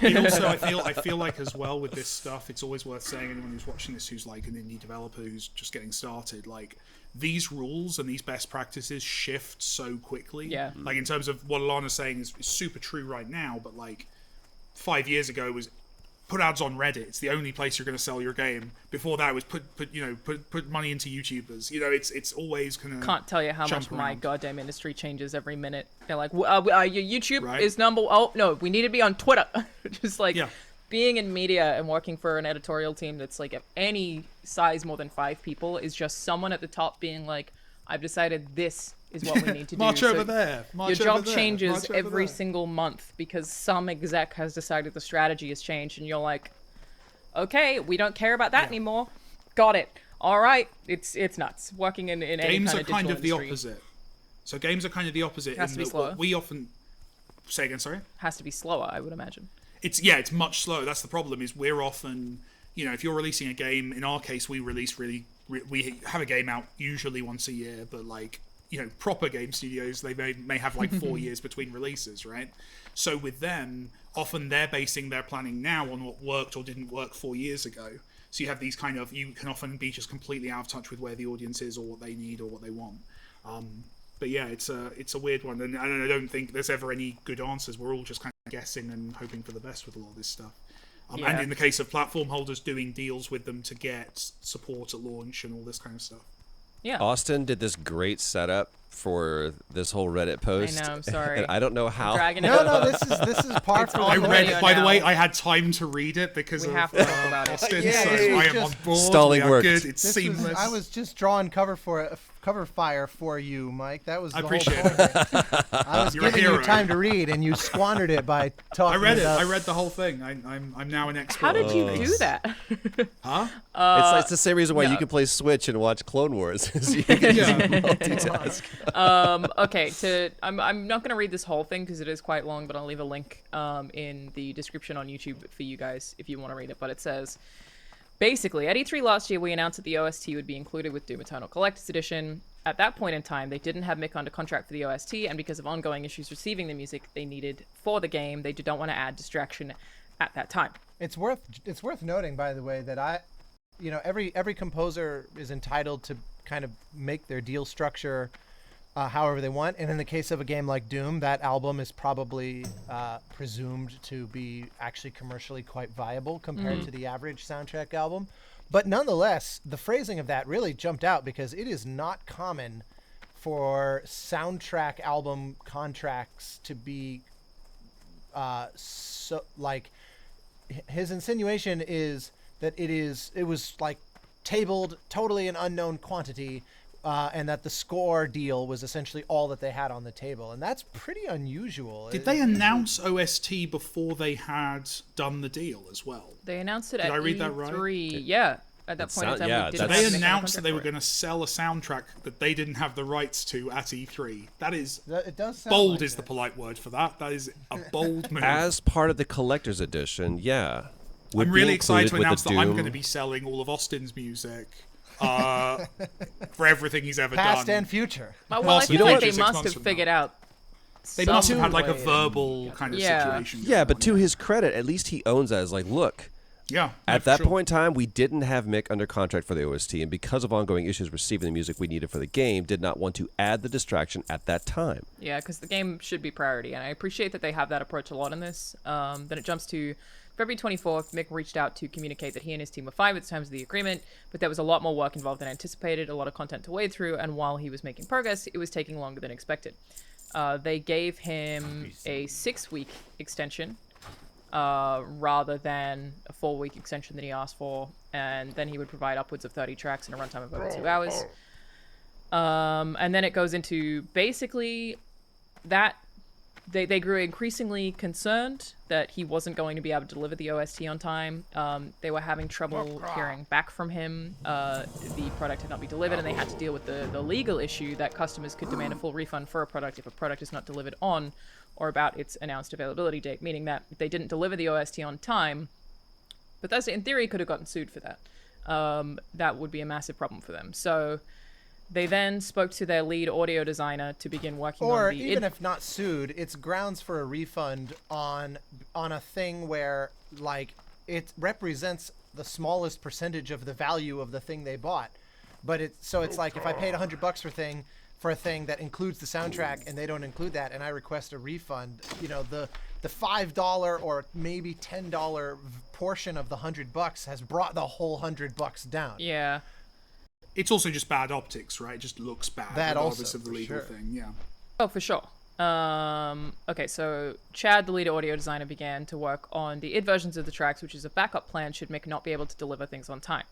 And also, I feel like as well with this stuff, it's always worth saying, anyone who's watching this who's like an indie developer who's just getting started, like, these rules and these best practices shift so quickly. Yeah. Like, in terms of what Alana's saying is super true right now, but like 5 years ago it was put ads on Reddit. It's the only place you're going to sell your game. Before that it was put money into YouTubers. You know, it's always kind of Can't tell you how much my goddamn industry changes every minute. They're like, your YouTube Right. is number. Oh no, we need to be on Twitter. Just like Yeah. being in media and working for an editorial team that's like of any size more than 5 people is just someone at the top being like, I've decided this is what we need to do. March So over there. March your job over there. changes March over every there. single month because some exec has decided the strategy has changed, and you're like, okay, we don't care about that anymore. Got it. All right, it's nuts. Working in any Games kind are of kind digital of the industry opposite. So games are kind of the opposite. Has in to be that slower. what we often say again. Sorry. has to be slower, I would imagine. It's much slower. That's the problem. Is we're often, if you're releasing a game. In our case, we release we have a game out usually once a year, but like proper game studios, they may have like 4 years between releases, right? So with them, often they're basing their planning now on what worked or didn't work 4 years ago. So you have these you can often be just completely out of touch with where the audience is or what they need or what they want. But yeah, it's a weird one, and I don't think there's ever any good answers. We're all just kind of guessing and hoping for the best with a lot of this stuff. And in the case of platform holders, doing deals with them to get support at launch and all this kind of stuff. Yeah. Austin did this great setup for this whole Reddit post. I know, I'm sorry. And I don't know how. Dragging it No, out. no, this is par for I on the read video it. By the now. way, I had time to read it because We of have to talk about it. Austin, Yeah, so it's I am just on board. stalling We are worked. good. It's This seamless. I was just drawing cover fire for you, Mike. That was the I whole appreciate point. I was You're a giving you hero. time to read, and you squandered it by talking. I read it. about- I read the whole thing. I'm now an expert. How did you on do this. that? Huh? It's the same reason why no. you can play Switch and watch Clone Wars. is you can just multitask. Okay, I'm not going to read this whole thing because it is quite long, but I'll leave a link in the description on YouTube for you guys if you want to read it. But it says, basically, at E3 last year, we announced that the OST would be included with Doom Eternal Collector's Edition. At that point in time, they didn't have Mick under contract for the OST, and because of ongoing issues receiving the music they needed for the game, they don't want to add distraction at that time. It's worth noting, by the way, that every composer is entitled to kind of make their deal structure however they want. And in the case of a game like Doom, that album is probably presumed to be actually commercially quite viable compared to the average soundtrack album. But nonetheless, the phrasing of that really jumped out because it is not common for soundtrack album contracts to be so like. His insinuation is that it was like tabled totally an unknown quantity, and that the score deal was essentially all that they had on the table, and that's pretty unusual. Did they announce OST before they had done the deal as well? They announced it Did at I read E3. that right? Yeah, at that point in sound- time, yeah, we didn't that's- They have Mick under announced that they were contract going to sell a soundtrack that they didn't have the rights to at E3. That is It does sound bold like is the that. polite word for that. That is a bold move. As part of the collector's edition, yeah. would I'm be really excited to included with announce the that I'm Doom- going to be selling all of Austin's music for everything he's ever Past done. and future. for. Well, I You feel know like what? they 6 must months have from figured now. out. They must have some had like a way. verbal kind of Yeah. situation. Yeah, going but on, to his credit, at least he owns that as like, look, yeah, at for that sure. point in time, we didn't have Mick under contract for the OST, and because of ongoing issues receiving the music we needed for the game, did not want to add the distraction at that time. Yeah, because the game should be priority, and I appreciate that they have that approach a lot in this. Then it jumps to February 24th. Mick reached out to communicate that he and his team were fine with the terms of the agreement, but there was a lot more work involved than anticipated, a lot of content to wade through, and while he was making progress, it was taking longer than expected. They gave him a 6-week extension rather than a 4-week extension that he asked for, and then he would provide upwards of 30 tracks in a runtime of over 2 hours. And then it goes into basically that they grew increasingly concerned that he wasn't going to be able to deliver the OST on time. They were having trouble hearing back from him. The product had not been delivered, and they had to deal with the legal issue that customers could demand a full refund for a product if a product is not delivered on or about its announced availability date, meaning that if they didn't deliver the OST on time, Bethesda, in theory, could have gotten sued for that. That would be a massive problem for them. So they then spoke to their lead audio designer to begin working on the... Or even if not sued, it's grounds for a refund on a thing where, like, it represents the smallest percentage of the value of the thing they bought. But it's like if I paid $100 for a thing that includes the soundtrack and they don't include that, and I request a refund, you know, the $5 or maybe $10 portion of the $100 has brought the whole $100 down. Yeah. It's also just bad optics, right? It just looks bad, that regardless also, of the legal thing. Yeah. Oh, for sure. Okay, so Chad, the lead audio designer, began to work on the id versions of the tracks, which is a backup plan should Mick not be able to deliver things on time.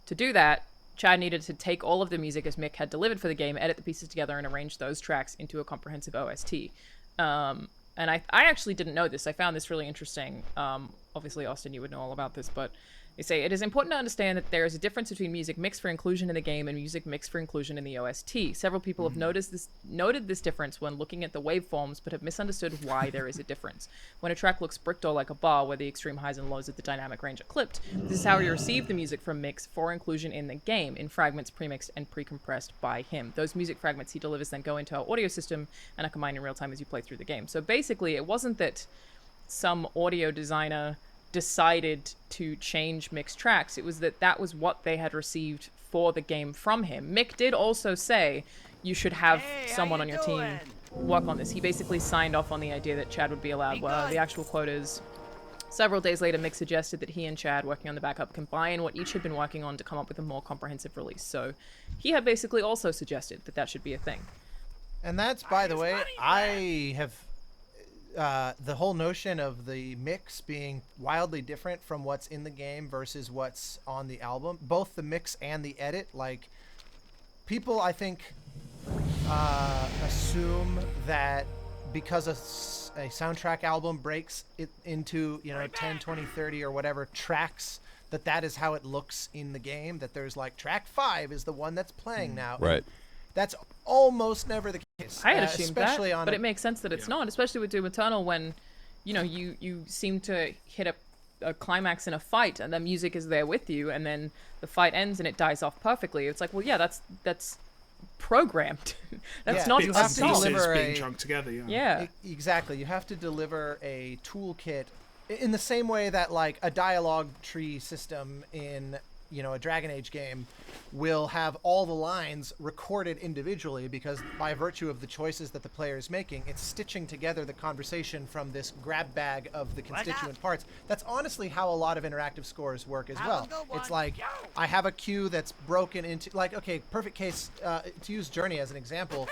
To do that, Chad needed to take all of the music as Mick had delivered for the game, edit the pieces together, and arrange those tracks into a comprehensive OST. And I actually didn't know this. I found this really interesting. Obviously, Austin, you would know all about this, but they say, it is important to understand that there is a difference between music mixed for inclusion in the game and music mixed for inclusion in the OST. Several people have noted this difference when looking at the waveforms, but have misunderstood why there is a difference. When a track looks bricked or like a bar where the extreme highs and lows of the dynamic range are clipped, this is how we receive the music from Mix for inclusion in the game, in fragments pre-mixed and pre-compressed by him. Those music fragments he delivers then go into our audio system and are combined in real time as you play through the game. So basically, it wasn't that some audio designer decided to change Mick's tracks. It was that was what they had received for the game from him. Mick did also say you should have someone on your team work on this. He basically signed off on the idea that Chad would be allowed. Well, the actual quote is, several days later, Mick suggested that he and Chad, working on the backup, combine what each had been working on to come up with a more comprehensive release. So he had basically also suggested that that should be a thing. And that's, by the way, I have... the whole notion of the mix being wildly different from what's in the game versus what's on the album, both the mix and the edit, like, people, I think, assume that because a soundtrack album breaks it into, you know, 10, 20, 30 or whatever tracks, that is how it looks in the game, that there's like track 5 is the one that's playing now. Right. That's almost never the case. I had assumed especially that, on but it makes sense that it's not, especially with Doom Eternal when, you know, you seem to hit a climax in a fight and the music is there with you, and then the fight ends and it dies off perfectly. It's like, well, yeah, that's programmed. That's not bits a and song. pieces being chunked together. Yeah. Exactly. You have to deliver a toolkit in the same way that, like, a dialogue tree system in, you know, a Dragon Age game will have all the lines recorded individually, because by virtue of the choices that the player is making, it's stitching together the conversation from this grab bag of the constituent parts. That's honestly how a lot of interactive scores work as well. It's like, I have a queue that's broken into, like, okay, perfect case, to use Journey as an example,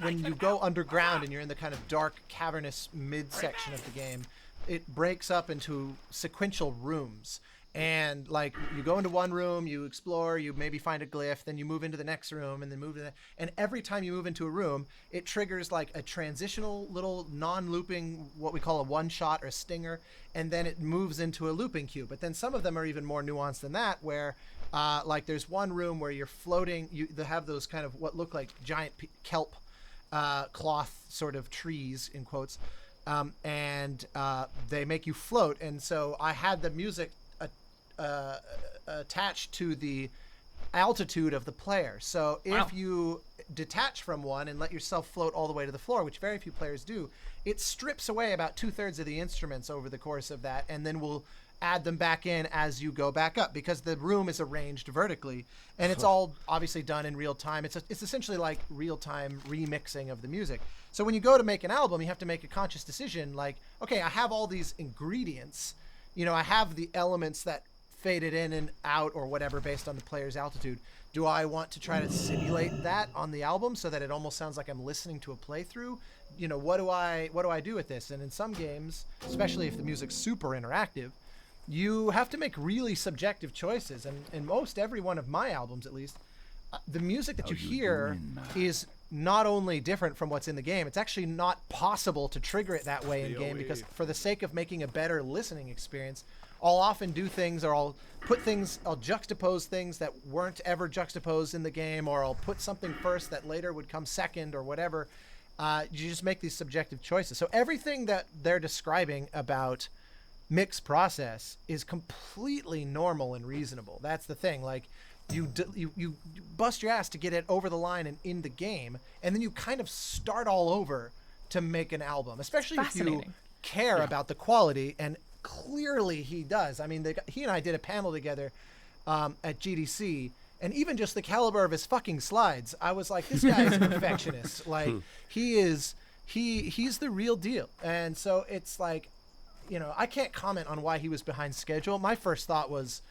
when you go underground and you're in the kind of dark, cavernous mid-section of the game, it breaks up into sequential rooms. And, like, you go into one room, you explore, you maybe find a glyph, then you move into the next room, and then move to the... And every time you move into a room, it triggers, like, a transitional little non-looping, what we call a one-shot or a stinger, and then it moves into a looping queue. But then some of them are even more nuanced than that, where, like, there's one room where you're floating, they have those kind of what look like giant kelp cloth sort of trees, in quotes, and they make you float. And so I had the music attached to the altitude of the player. So if you detach from one and let yourself float all the way to the floor, which very few players do, it strips away about 2/3 of the instruments over the course of that, and then we'll add them back in as you go back up, because the room is arranged vertically, and it's all obviously done in real time. It's essentially like real-time remixing of the music. So when you go to make an album, you have to make a conscious decision, like, okay, I have all these ingredients, you know, I have the elements that faded in and out or whatever based on the player's altitude. Do I want to try to simulate that on the album so that it almost sounds like I'm listening to a playthrough? You know, what do I do with this? And in some games, especially if the music's super interactive, you have to make really subjective choices. And in most every one of my albums, at least, the music that you hear is not only different from what's in the game, it's actually not possible to trigger it that way in game because for the sake of making a better listening experience, I'll often do things or I'll juxtapose things that weren't ever juxtaposed in the game, or I'll put something first that later would come second or whatever. You just make these subjective choices. So everything that they're describing about Mick's process is completely normal and reasonable. That's the thing. Like, you bust your ass to get it over the line and in the game, and then you kind of start all over to make an album, especially if you care about the quality, and clearly he does. I mean, he and I did a panel together at GDC, and even just the caliber of his fucking slides, I was like, this guy is a perfectionist. Like, he's the real deal. And so it's like, you know, I can't comment on why he was behind schedule. My first thought was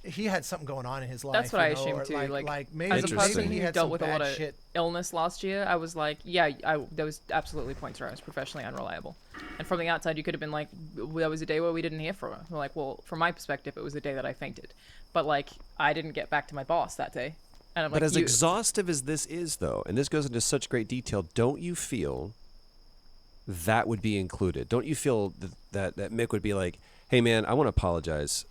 he had something going on in his life. That's what I assumed too. Like maybe, as a person he who had dealt some with a bad lot of shit. illness last year, I was like, yeah, there was absolutely points where I was professionally unreliable. And from the outside, you could have been like, there was a day where we didn't hear from her. We're like, well, from my perspective, it was the day that I fainted. But like, I didn't get back to my boss that day. And I'm But like, as exhaustive as this is, though, and this goes into such great detail, don't you feel that would be included? Don't you feel that Mick would be like, hey, man, I want to apologize.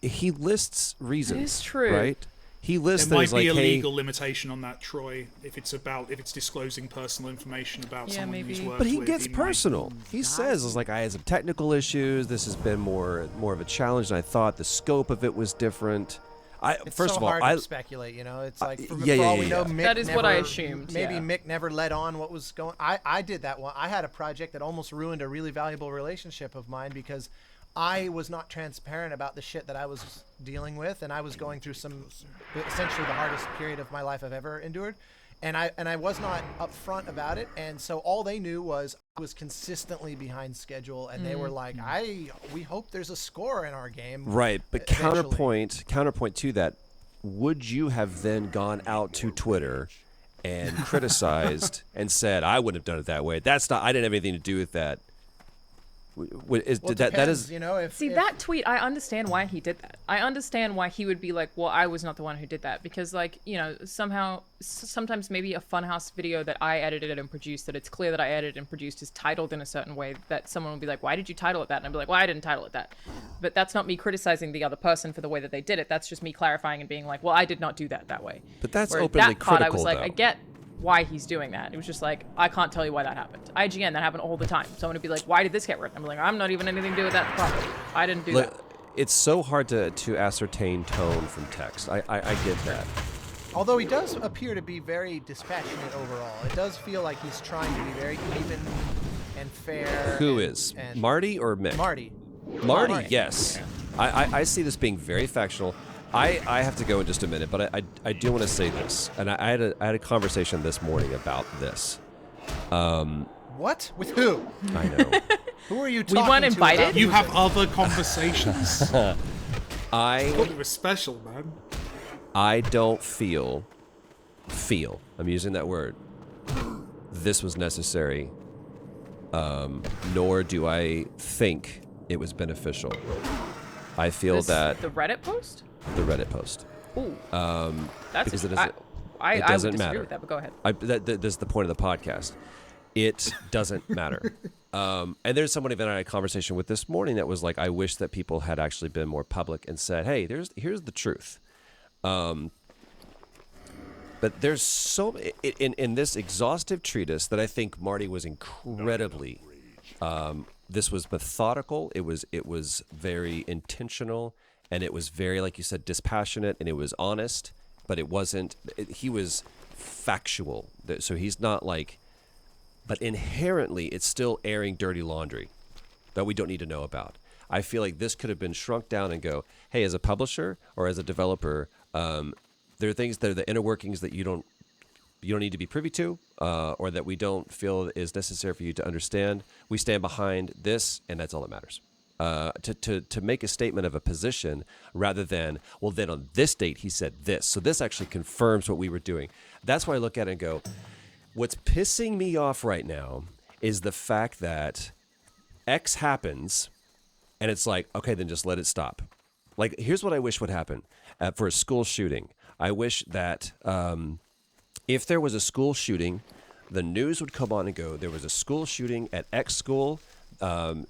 He lists reasons. It is true. Right? He lists there might things be like, a hey, legal limitation on that, Troy, if it's disclosing personal information about someone who's worked but he with. gets personal. He says, "It's like I had some technical issues. This has been more of a challenge than I thought. The scope of it was different." It's first so of all, hard I to speculate, you know. It's like, for yeah, all yeah, we know, yeah. Mick That is what I never- assumed, Maybe yeah. Mick never led on what was going. I did that one. I had a project that almost ruined a really valuable relationship of mine because I was not transparent about the shit that I was dealing with, and I was going through essentially the hardest period of my life I've ever endured, and I was not upfront about it, and so all they knew was I was consistently behind schedule, and they were like, we hope there's a score in our game. Right, but eventually. counterpoint to that, would you have then gone out to Twitter and criticized and said, I wouldn't have done it that way? I didn't have anything to do with that. That is, you know, that tweet, I understand why he did that. I understand why he would be like, well, I was not the one who did that, because like, you know, sometimes maybe a Funhouse video that I edited and produced, that it's clear that I edited and produced, is titled in a certain way that someone will be like, why did you title it that? And I'd be like, well, I didn't title it that. But that's not me criticizing the other person for the way that they did it. That's just me clarifying and being like, well, I did not do that way. But that's Where openly that part, I was critical, like, though. I get why he's doing that. It was just like, I can't tell you why that happened. IGN, that happened all the time. Someone would be like, why did this get written? I'm like, I'm not even anything to do with that problem. I didn't do that. It's so hard to ascertain tone from text. I get that. Although he does appear to be very dispassionate overall. It does feel like he's trying to be very even and fair. Who and- is? and Marty or Mick? Marty. Marty, yes. I see this being very factional. I have to go in just a minute, but I do want to say this, and I had a conversation this morning about this. What? With who? I know. Who are you We talking weren't to invited? about You music? have other conversations. I thought it was special, man. I don't feel I'm using that word, this was necessary, nor do I think it was beneficial. I feel that The Reddit post? the Reddit post, Ooh. That's because it I doesn't, I it would doesn't disagree matter. with that, but go ahead. That's the point of the podcast. It doesn't matter. And there's somebody that I had a conversation with this morning that was like, I wish that people had actually been more public and said, hey, here's the truth. But there's so in this exhaustive treatise that I think Marty was incredibly. This was methodical. It was very intentional, and it was very, like you said, dispassionate, and it was honest. But it wasn't. He was factual. So he's not like. But inherently, it's still airing dirty laundry that we don't need to know about. I feel like this could have been shrunk down and go, hey, as a publisher or as a developer, there are things that are the inner workings that you don't need to be privy to, or that we don't feel is necessary for you to understand. We stand behind this, and that's all that matters. To make a statement of a position rather than, well, then on this date he said this. So this actually confirms what we were doing. That's why I look at it and go, what's pissing me off right now is the fact that X happens, and it's like, okay, then just let it stop. Like, here's what I wish would happen for a school shooting. I wish that If there was a school shooting, the news would come on and go, there was a school shooting at X school.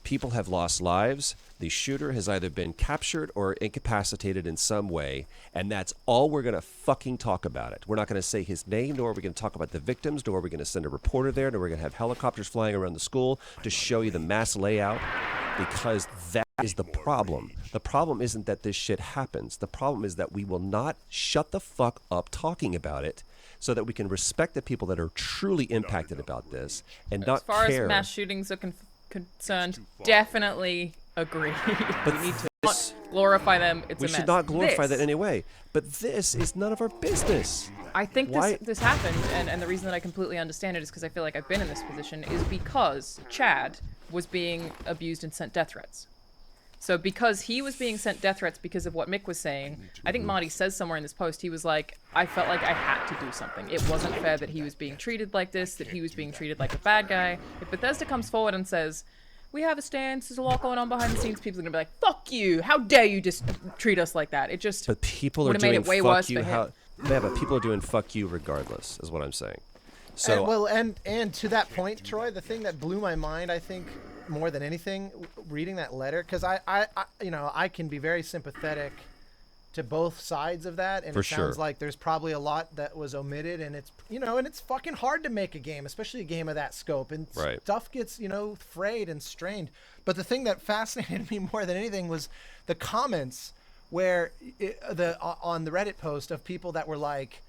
People have lost lives. The shooter has either been captured or incapacitated in some way, and that's all we're going to fucking talk about it. We're not going to say his name, nor are we going to talk about the victims, nor are we going to send a reporter there, nor are we going to have helicopters flying around the school to show you the mass layout, because that is the problem. The problem isn't that this shit happens. The problem is that we will not shut the fuck up talking about it so that we can respect the people that are truly impacted about this and not care. As far as mass shootings are concerned, definitely agree. But we need to not glorify them. It's we a mess. should not glorify This- that in any way. But this is none of our business. I think Why- this happened, and the reason that I completely understand it is because I feel like I've been in this position, is because Chad was being abused and sent death threats. So because he was being sent death threats because of what Mick was saying, I think Marty says somewhere in this post, he was like, I felt like I had to do something. It wasn't fair that he was being treated like this, that he was being treated like a bad guy. If Bethesda comes forward and says, we have a stance, there's a lot going on behind the scenes, people are going to be like, fuck you, how dare you just treat us like that. It just But people are would've made doing it way fuck worse you. for him. Yeah, but people are doing fuck you regardless, is what I'm saying. So and to that point, Troy, the thing that blew my mind, I think, more than anything, reading that letter, because I can be very sympathetic to both sides of that, and For it sounds sure. like there's probably a lot that was omitted, and it's fucking hard to make a game, especially a game of that scope, and Right. stuff gets frayed and strained. But the thing that fascinated me more than anything was the comments where on the Reddit post of people that were like,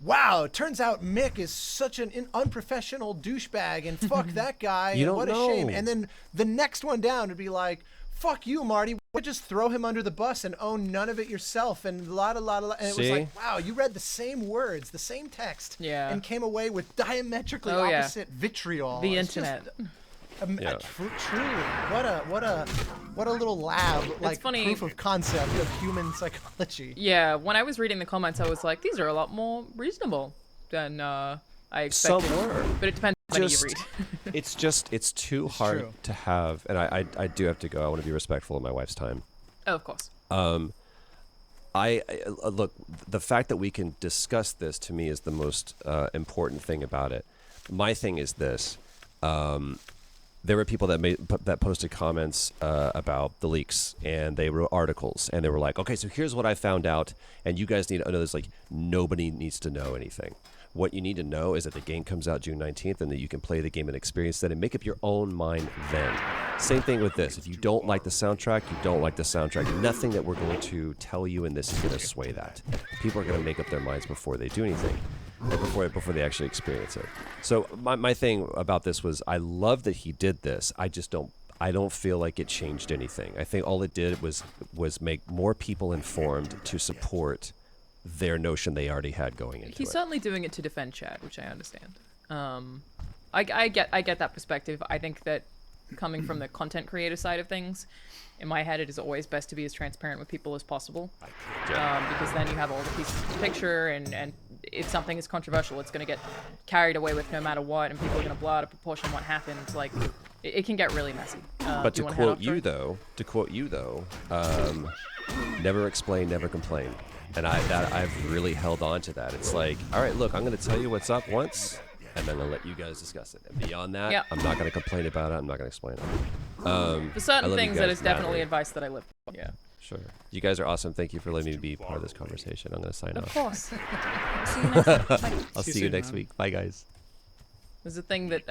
wow, it turns out Mick is such an unprofessional douchebag, and fuck that guy, You and don't what know. a shame. And then the next one down would be like, fuck you, Marty. Why don't you just throw him under the bus and own none of it yourself, and la. And it was See? like, wow, you read the same words, the same text, Yeah. and came away with diametrically Oh, yeah. opposite vitriol. The It's just- internet. Yeah. Truly, what a little lab, like funny. proof of concept of human psychology. Yeah, when I was reading the comments, I was like, these are a lot more reasonable than I expected. Some were. But it depends on how many you Just- read. it's too hard true. to have, and I do have to go. I want to be respectful of my wife's time. Oh, of course. I look, the fact that we can discuss this to me is the most important thing about it. My thing is this. There were people that posted comments about the leaks, and they wrote articles, and they were like, okay, so here's what I found out, and you guys need to know this. Like, nobody needs to know anything. What you need to know is that the game comes out June 19th, and that you can play the game and experience that and make up your own mind then. Same thing with this. If you don't like the soundtrack, you don't like the soundtrack. Nothing that we're going to tell you in this is going to sway that. People are going to make up their minds before they do anything. Or before they actually experience it. So my thing about this was, I love that he did this. I don't feel like it changed anything. I think all it did was make more people informed to support their notion they already had going into He's it. certainly doing it to defend Chad, which I understand. I get that perspective. I think that coming from the content creator side of things, in my head, it is always best to be as transparent with people as possible, because then you have all the pieces of the picture, and if something is controversial, it's going to get carried away with no matter what, and people are going to blow out of proportion what happened. Like, it can get really messy. But do to you wanna head quote off, you Troy? though, never explain, never complain. And I've really held on to that. It's like, all right, look, I'm going to tell you what's up once, and then I'll let you guys discuss it. And beyond that, Yep. I'm not going to complain about it. I'm not going to explain it. For I certain love you things, that guys is definitely madly. advice that I live by. Yeah. Sure. You guys are awesome. Thank you for letting me be part of this conversation. I'm going to sign Of off. course. See you next time. Bye. I'll See you see you soon, next man. week. Bye, guys. There's a thing that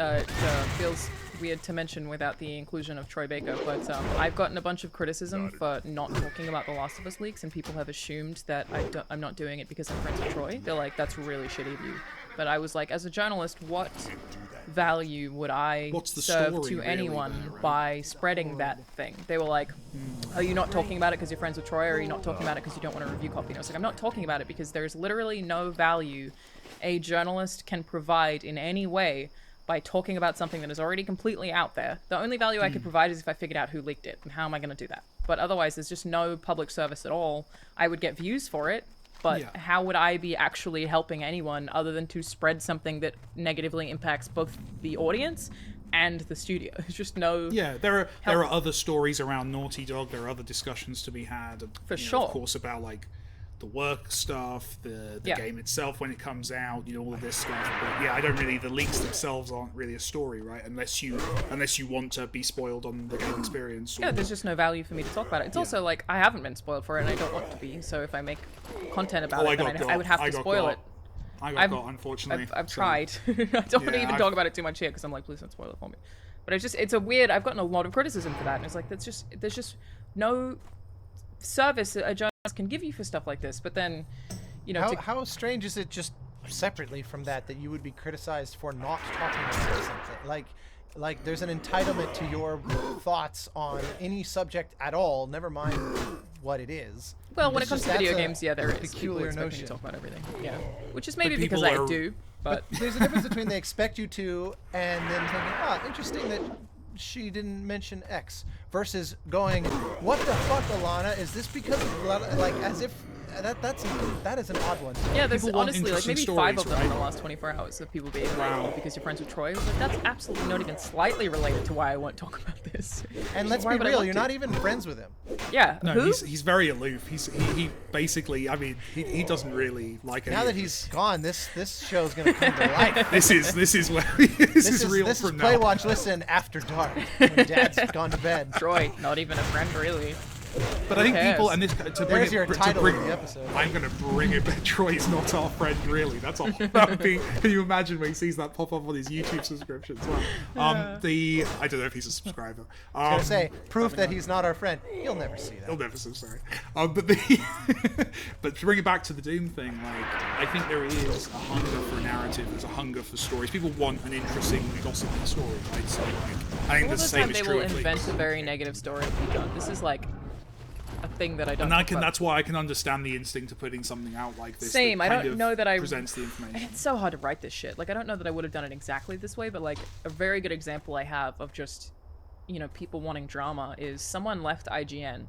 feels weird to mention without the inclusion of Troy Baker, but I've gotten a bunch of criticism for not talking about the Last of Us leaks, and people have assumed that I'm not doing it because I'm friends with Troy. They're like, that's really shitty of you. But I was like, as a journalist, what value would I What's the serve story, to really, anyone there, right? by spreading that thing? They were like, are you not talking about it because you're friends with Troy, or are you not talking about it because you don't want a review copy? And I was like, I'm not talking about it because there's literally no value a journalist can provide in any way by talking about something that is already completely out there. The only value I could provide is if I figured out who leaked it, and how am I going to do that? But otherwise, there's just no public service at all. I would get views for it, but Yeah. how would I be actually helping anyone other than to spread something that negatively impacts both the audience and the studio? There's just no... Yeah, there are other stories around Naughty Dog. There are other discussions to be had. For Of sure. course, about like the work stuff, the Yeah. game itself when it comes out, you know, all of this stuff. But yeah, I don't really. The leaks themselves aren't really a story, right? Unless you want to be spoiled on the game experience. Yeah, or- there's just no value for me to talk about it. It's also like I haven't been spoiled for it, and I don't want to be. So if I make content about it, then I would have to spoil it. I got unfortunately. I've so- tried. I don't want to Yeah, even talk about it too much here because I'm like, please don't spoil it for me. But it's a weird. I've gotten a lot of criticism for that, and it's like there's just no service that a journalist can give you for stuff like this. But then, you know, How strange is it just separately from that you would be criticized for not talking about something? Like there's an entitlement to your thoughts on any subject at all, never mind what it is. well, when it It's comes just to video that's a games, yeah, there is. People peculiar expect me to notion. talk about everything. Yeah, which is maybe because people I are- do. But There's a difference between they expect you to and then thinking, interesting that she didn't mention X, versus going, what the fuck, Alana? Is this because of like as if that is an odd one. yeah, there's People want honestly like maybe interesting 5 of stories, them in the right? last 24 hours of people being like, oh, because you're friends with Troy. I was like, that's absolutely not even slightly related to why I won't talk about this. And let's Why be would I real, want you're to? not even friends with him. Yeah, No, who? he's very aloof. He basically, I mean, he doesn't really like any Now of that this. he's gone, this show's gonna come to life. This is where this is real this from is Play now. Watch Listen after dark when Dad's gone to bed. Troy, not even a friend really. But I think cares? people, and this to bring There's it, your to title bring, of the episode. I'm gonna bring it back. Troy's not our friend, really. That would be. Can you imagine when he sees that pop up on his YouTube subscriptions? Well, I don't know if he's a subscriber. I was gonna say, proof that he's not our friend. You'll never see that. He'll never say sorry. But to bring it back to the Doom thing, like I think there is a hunger for narrative. There's a hunger for stories. People want an interesting, gossipy story, right? So like, I think All the the same time is they true will of invent leaks. a very negative story if you don't. This is like a thing that I don't. And talk about. that's why I can understand the instinct of putting something out like this. Same. that I kind don't of know that I presents the And information. it's so hard to write this shit. Like I don't know that I would have done it exactly this way, but like a very good example I have of just, you know, people wanting drama is someone left IGN,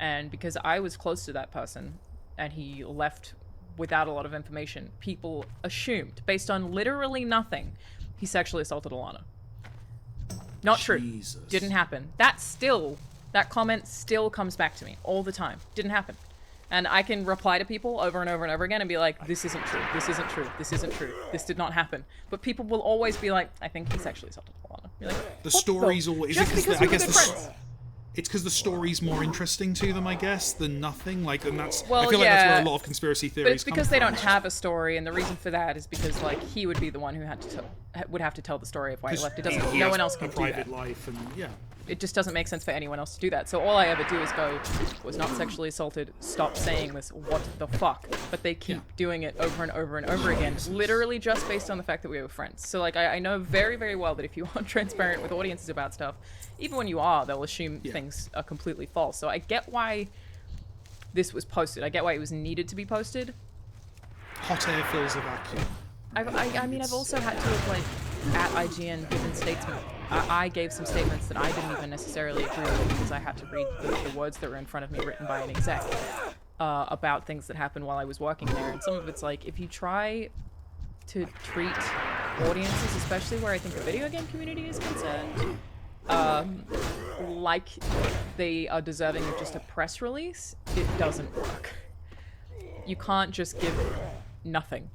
and because I was close to that person, and he left without a lot of information, people assumed, based on literally nothing, he sexually assaulted Alana. Not true. Jesus. Didn't happen. That comment still comes back to me all the time. Didn't happen. And I can reply to people over and over and over again and be like, this isn't true, this isn't true, this isn't true, this did not happen. But people will always be like, I think he sexually assaulted Alana. You're like, The what stories always. Just because we were good friends. It's because the story's more interesting to them, I guess, than nothing. Like, and that's. Well, I feel like that's yeah, where a lot of conspiracy theories. But it's because come they from. don't have a story, and the reason for that is because like he would be the one who would have to tell the story of why he left. It doesn't. He No has one else a can do private that. life, and yeah. It just doesn't make sense for anyone else to do that. So all I ever do is go, was not sexually assaulted, stop saying this, what the fuck? But they keep doing it over and over and over again, literally just based on the fact that we were friends. So like I know very, very well that if you aren't transparent with audiences about stuff, even when you are, they'll assume things are completely false. So I get why this was posted. I get why it was needed to be posted. Hot air fills the vacuum. I mean, I've also had to have, like, at IGN given statements. I gave some statements that I didn't even necessarily agree with because I had to read the words that were in front of me written by an exec about things that happened while I was working there. And some of it's like, if you try to treat audiences, especially where I think the video game community is concerned, like they are deserving of just a press release, it doesn't work. You can't just give nothing.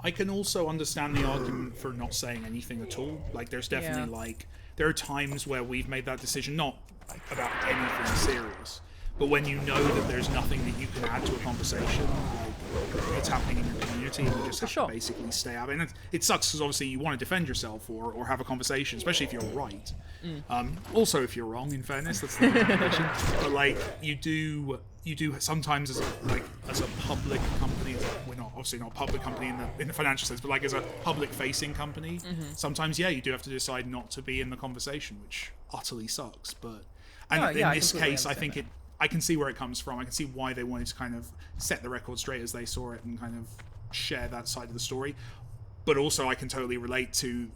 I can also understand the argument for not saying anything at all. Like, there's definitely there are times where we've made that decision, not about anything serious, but when you know that there's nothing that you can add to a conversation, like that's happening in your community, and you just have to basically stay out. And it sucks because obviously you want to defend yourself or have a conversation, especially if you're right. Also, if you're wrong, in fairness, that's the conversation. But like you do sometimes as a public company. We're not obviously not a public company in the financial sense, but like as a public facing company, sometimes you do have to decide not to be in the conversation, which utterly sucks. But in this case, I think I can see where it comes from. I can see why they wanted to kind of set the record straight as they saw it and kind of share that side of the story. But also I can totally relate to,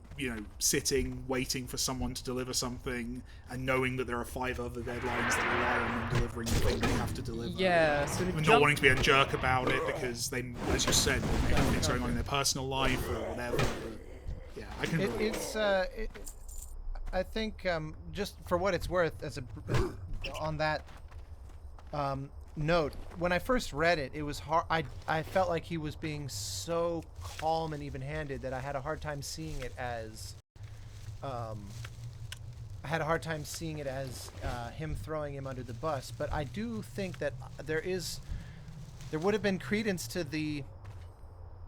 sitting, waiting for someone to deliver something and knowing that there are 5 other deadlines that rely on them delivering the thing they have to deliver. Yeah, so and not wanting to be a jerk about it because they, as you said, they may have things going on in their personal life or whatever. But yeah, I can relate. I think just for what it's worth, on that, note, when I first read it, it was hard. I felt like he was being so calm and even-handed that I had a hard time seeing it as him throwing him under the bus. But I do think that there would have been credence to the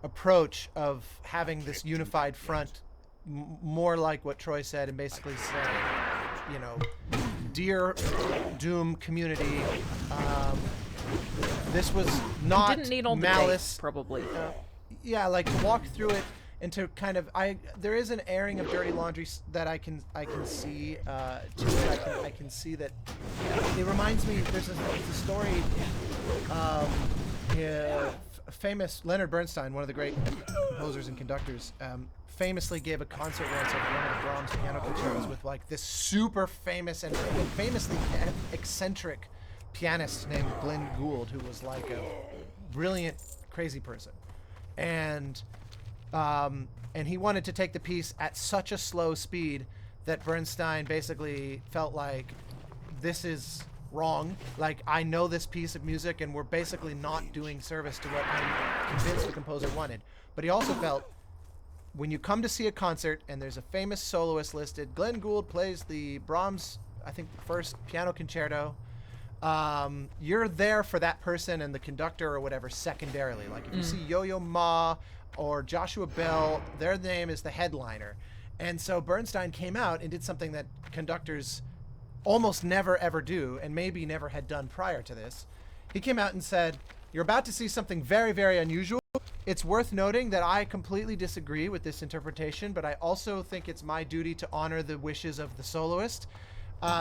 approach of having this unified front, more like what Troy said, and basically saying, you know, dear Doom community, this was not didn't need all the malice. dates, probably. Yeah, like to walk through it and to kind of there is an airing of dirty laundry that I can see. I can see that. It reminds me. There's a story. Famous Leonard Bernstein, one of the great composers and conductors, famously gave a concert once at one of the Brahms piano concertos with like this super famous and famously eccentric pianist named Glenn Gould, who was like a brilliant, crazy person, and he wanted to take the piece at such a slow speed that Bernstein basically felt like, this is wrong. Like, I know this piece of music and we're basically not doing service to what I'm convinced the composer wanted. But he also felt, when you come to see a concert and there's a famous soloist listed, Glenn Gould plays the Brahms, I think, first piano concerto, you're there for that person and the conductor or whatever secondarily. Like if you see Yo-Yo Ma or Joshua Bell, their name is the headliner. And so Bernstein came out and did something that conductors almost never ever do, and maybe never had done prior to this. He came out and said, you're about to see something very, very unusual. It's worth noting that I completely disagree with this interpretation, but I also think it's my duty to honor the wishes of the soloist,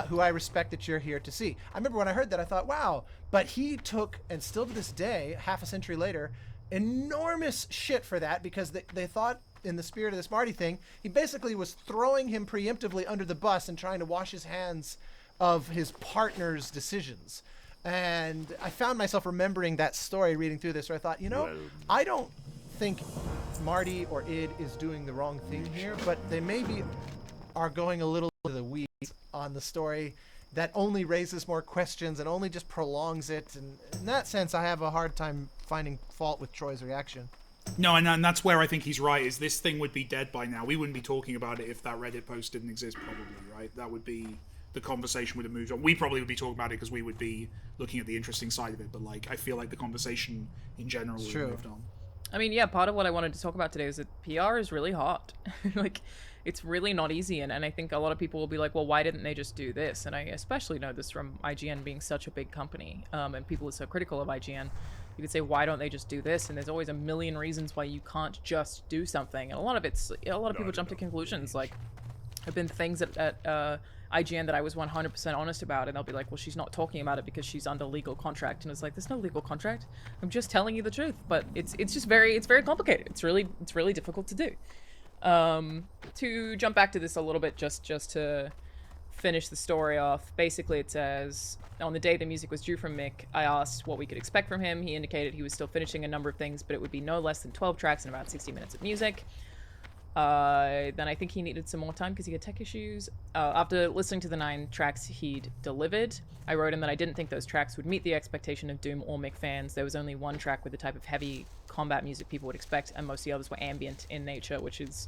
who I respect that you're here to see. I remember when I heard that, I thought, wow. But he took, and still to this day, half a century later, enormous shit for that, because they thought, in the spirit of this Marty thing, he basically was throwing him preemptively under the bus and trying to wash his hands of his partner's decisions. And I found myself remembering that story reading through this, where I thought, you know, I don't think Marty or Id is doing the wrong thing here, but they maybe are going a little to the weeds on the story that only raises more questions and only just prolongs it. And in that sense, I have a hard time finding fault with Troy's reaction. No, and that's where I think he's right, is this thing would be dead by now. We wouldn't be talking about it if that Reddit post didn't exist, probably, right? That would be, the conversation would have moved on. We probably would be talking about it because we would be looking at the interesting side of it, but like, I feel like the conversation in general would have moved on. I mean, yeah, part of what I wanted to talk about today is that PR is really hard. Like, it's really not easy, and I think a lot of people will be like, well, why didn't they just do this? And I especially know this from IGN being such a big company, and people are so critical of IGN. You could say, why don't they just do this? And there's always a million reasons why you can't just do something. And a lot of people jump to conclusions. Like, there have been things at IGN that I was 100% honest about, and they'll be like, well, she's not talking about it because she's under legal contract. And it's like, there's no legal contract. I'm just telling you the truth. But it's very complicated. It's really difficult to do. To jump back to this a little bit, just to finish the story off, basically it says, on the day the music was due from Mick, I asked what we could expect from him. He indicated he was still finishing a number of things, but it would be no less than 12 tracks and about 60 minutes of music. Then I think he needed some more time because he had tech issues. After listening to the 9 tracks he'd delivered, I wrote him that I didn't think those tracks would meet the expectation of Doom or Mick fans. There was only one track with the type of heavy combat music people would expect, and most of the others were ambient in nature, which is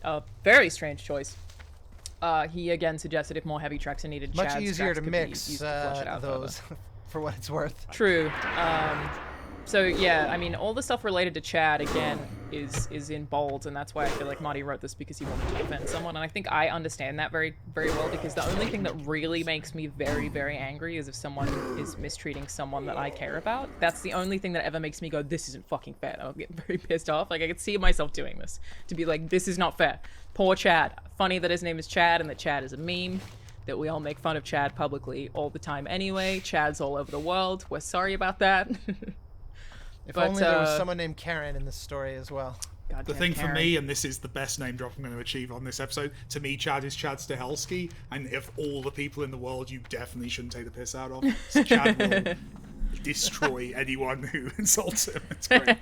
a very strange choice. He again suggested if more heavy tracks are needed, much Chad's easier tracks to could mix be used to flesh it out those for what it's worth. True. So yeah, I mean, all the stuff related to Chad again is in bold, and that's why I feel like Marty wrote this, because he wanted to defend someone, and I think I understand that very, very well, because the only thing that really makes me very, very angry is if someone is mistreating someone that I care about. That's the only thing that ever makes me go, this isn't fucking fair. I'll get very pissed off. Like, I could see myself doing this, to be like, this is not fair. Poor Chad. Funny that his name is Chad and that Chad is a meme, that we all make fun of Chad publicly all the time anyway. Chad's all over the world. We're sorry about that. If only there was someone named Karen in this story as well. The thing for me, and this is the best name drop I'm going to achieve on this episode, to me, Chad is Chad Stahelski, and of all the people in the world, you definitely shouldn't take the piss out of. So Chad will destroy anyone who insults him. It's great.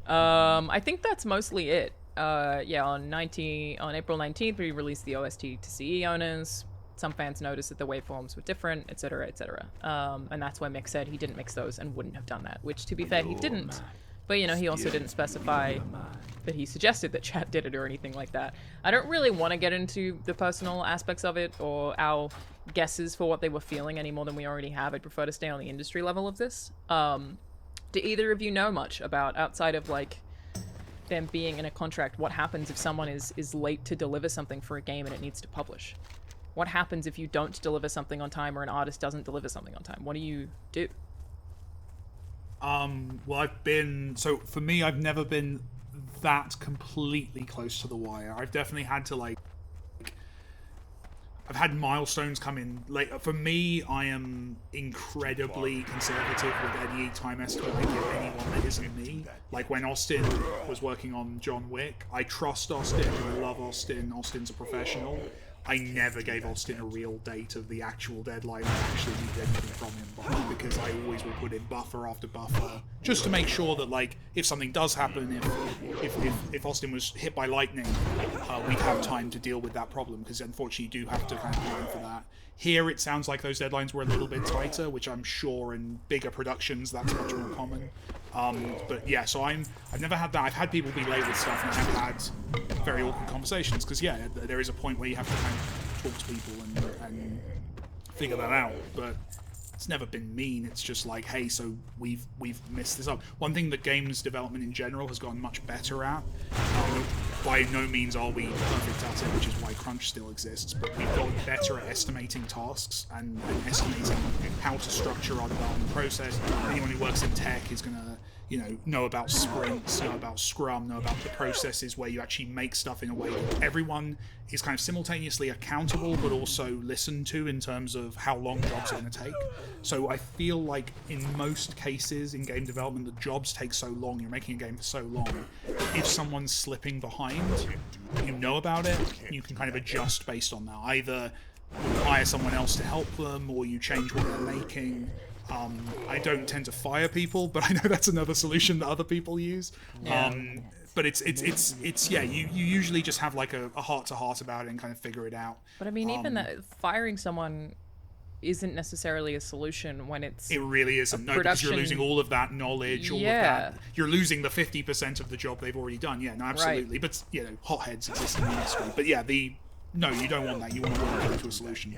I think that's mostly it. Yeah, on April 19th, we released the OST to CE owners. some fans noticed that the waveforms were different, etc., etc. And that's why Mick said he didn't mix those and wouldn't have done that, which, to be fair, he didn't. But, you know, he also didn't specify that he suggested that chat did it or anything like that. I don't really want to get into the personal aspects of it or our guesses for what they were feeling any more than we already have. I'd prefer to stay on the industry level of this. Do either of you know much about, outside of, like, them being in a contract, what happens if someone is late to deliver something for a game and it needs to publish? What happens if you don't deliver something on time or an artist doesn't deliver something on time? What do you do? Well, so for me, I've never been that completely close to the wire. I've definitely had to, like, I've had milestones come in late. For me, I am incredibly conservative with any time estimate I give anyone that isn't me. Like, when Austin was working on John Wick, I trust Austin, I love Austin, Austin's a professional. I never gave Austin a real date of the actual deadline I actually needed anything from him by, because I always will put in buffer after buffer, just to make sure that, like, if something does happen, if Austin was hit by lightning, we'd have time to deal with that problem, because unfortunately you do have to kind of plan for that. Here it sounds like those deadlines were a little bit tighter, which I'm sure in bigger productions that's much more common. But yeah, so I've never had that. I've had people be late with stuff, and I've had very awkward conversations, because yeah, there is a point where you have to kind of talk to people and figure that out. But it's never been mean. It's just like, hey, so we've messed this up. One thing that games development in general has gotten much better at. By no means are we perfect at it, which is why crunch still exists, but we've gotten better at estimating tasks and estimating how to structure our development process. Anyone who works in tech is going to, know about sprints, know about Scrum, know about the processes where you actually make stuff in a way that everyone is kind of simultaneously accountable, but also listened to in terms of how long jobs are going to take. So I feel like in most cases in game development, the jobs take so long, you're making a game for so long. If someone's slipping behind, you know about it, you can kind of adjust based on that. Either hire someone else to help them, or you change what they're making. I don't tend to fire people, but I know that's another solution that other people use. But it's yeah, you usually just have like a heart-to-heart about it and kind of figure it out. But I mean, even that firing someone isn't necessarily a solution when it's it really isn't. No, because you're losing all of that knowledge, all of that. You're losing the 50% of the job they've already done. Yeah, no, absolutely. Right. But hotheads exist in the industry. But yeah, no, you don't want that. You want to work into a solution.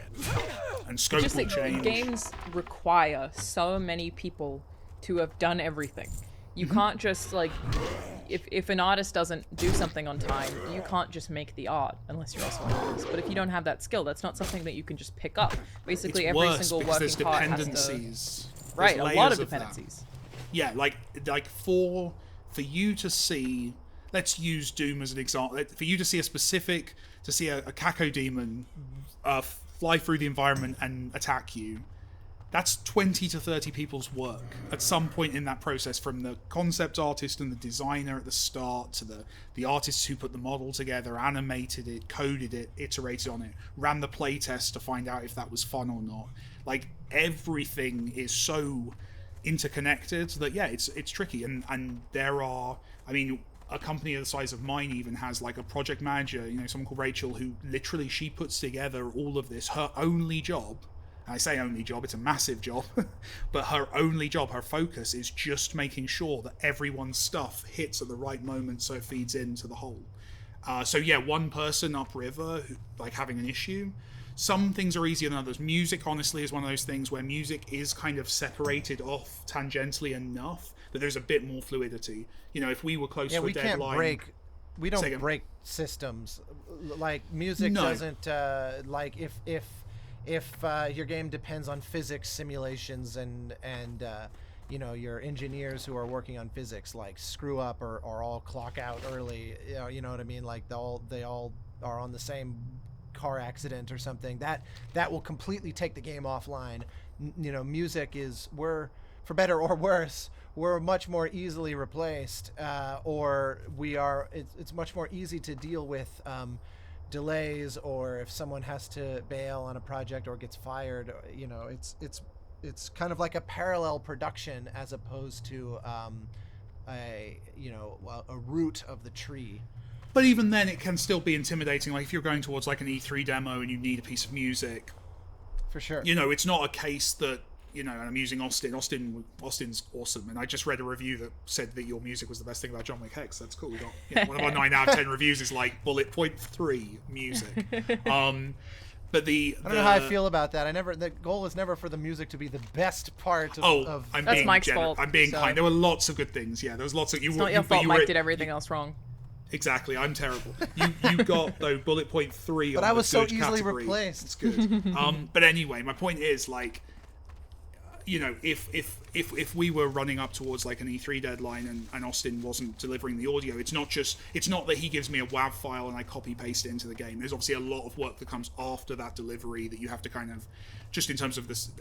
And scope just will change. Games require so many people to have done everything. You can't just, like, if an artist doesn't do something on time, you can't just make the art unless you're also an artist. But if you don't have that skill, that's not something that you can just pick up. Basically, it's every worse single because working part dependencies. has to... Right, a lot of dependencies. Yeah, like for you to see, let's use Doom as an example. For you to see a Kako demon fly through the environment and attack you, that's 20 to 30 people's work at some point in that process, from the concept artist and the designer at the start to the artists who put the model together, animated it, coded it, iterated on it, ran the playtest to find out if that was fun or not. Like, everything is so interconnected that yeah, it's tricky. And there are, I mean, a company the size of mine even has like a project manager, someone called Rachel, who literally, she puts together all of this. Her only job, and I say only job, it's a massive job, but her only job, her focus is just making sure that everyone's stuff hits at the right moment so it feeds into the whole. So yeah, one person upriver, like having an issue. Some things are easier than others. Music, honestly, is one of those things where music is kind of separated off tangentially enough that there's a bit more fluidity. If we were close to a deadline... We don't break systems. Like, music doesn't... like, if your game depends on physics simulations and your engineers who are working on physics, like, screw up or all clock out early, you know what I mean? Like, they all are on the same car accident or something, that will completely take the game offline. Music is, we're, for better or worse, we're much more easily replaced, or it's much more easy to deal with delays, or if someone has to bail on a project or gets fired, it's kind of like a parallel production as opposed to a root of the tree. But even then, it can still be intimidating. Like if you're going towards like an E3 demo and you need a piece of music, For sure. you know, it's not a case that, you know, and I'm using Austin. Austin's awesome, and I just read a review that said that your music was the best thing about John Wick Hex. That's cool. We got, you know, one of our 9 out of 10 reviews is like bullet point 3 music. But I don't know how I feel about that. The goal is never for the music to be the best part of I'm That's being Mike's fault. I'm being So- kind. There were lots of good things. Yeah, there was lots of you. It's not your but fault you Mike were- did everything else wrong. Exactly, I'm terrible. You got though bullet point 3. But on I the was so good easily category. replaced. It's good. But anyway, my point is like, you know, if we were running up towards like an E3 deadline and Austin wasn't delivering the audio, it's not that he gives me a WAV file and I copy paste it into the game. There's obviously a lot of work that comes after that delivery that you have to kind of, just in terms of this,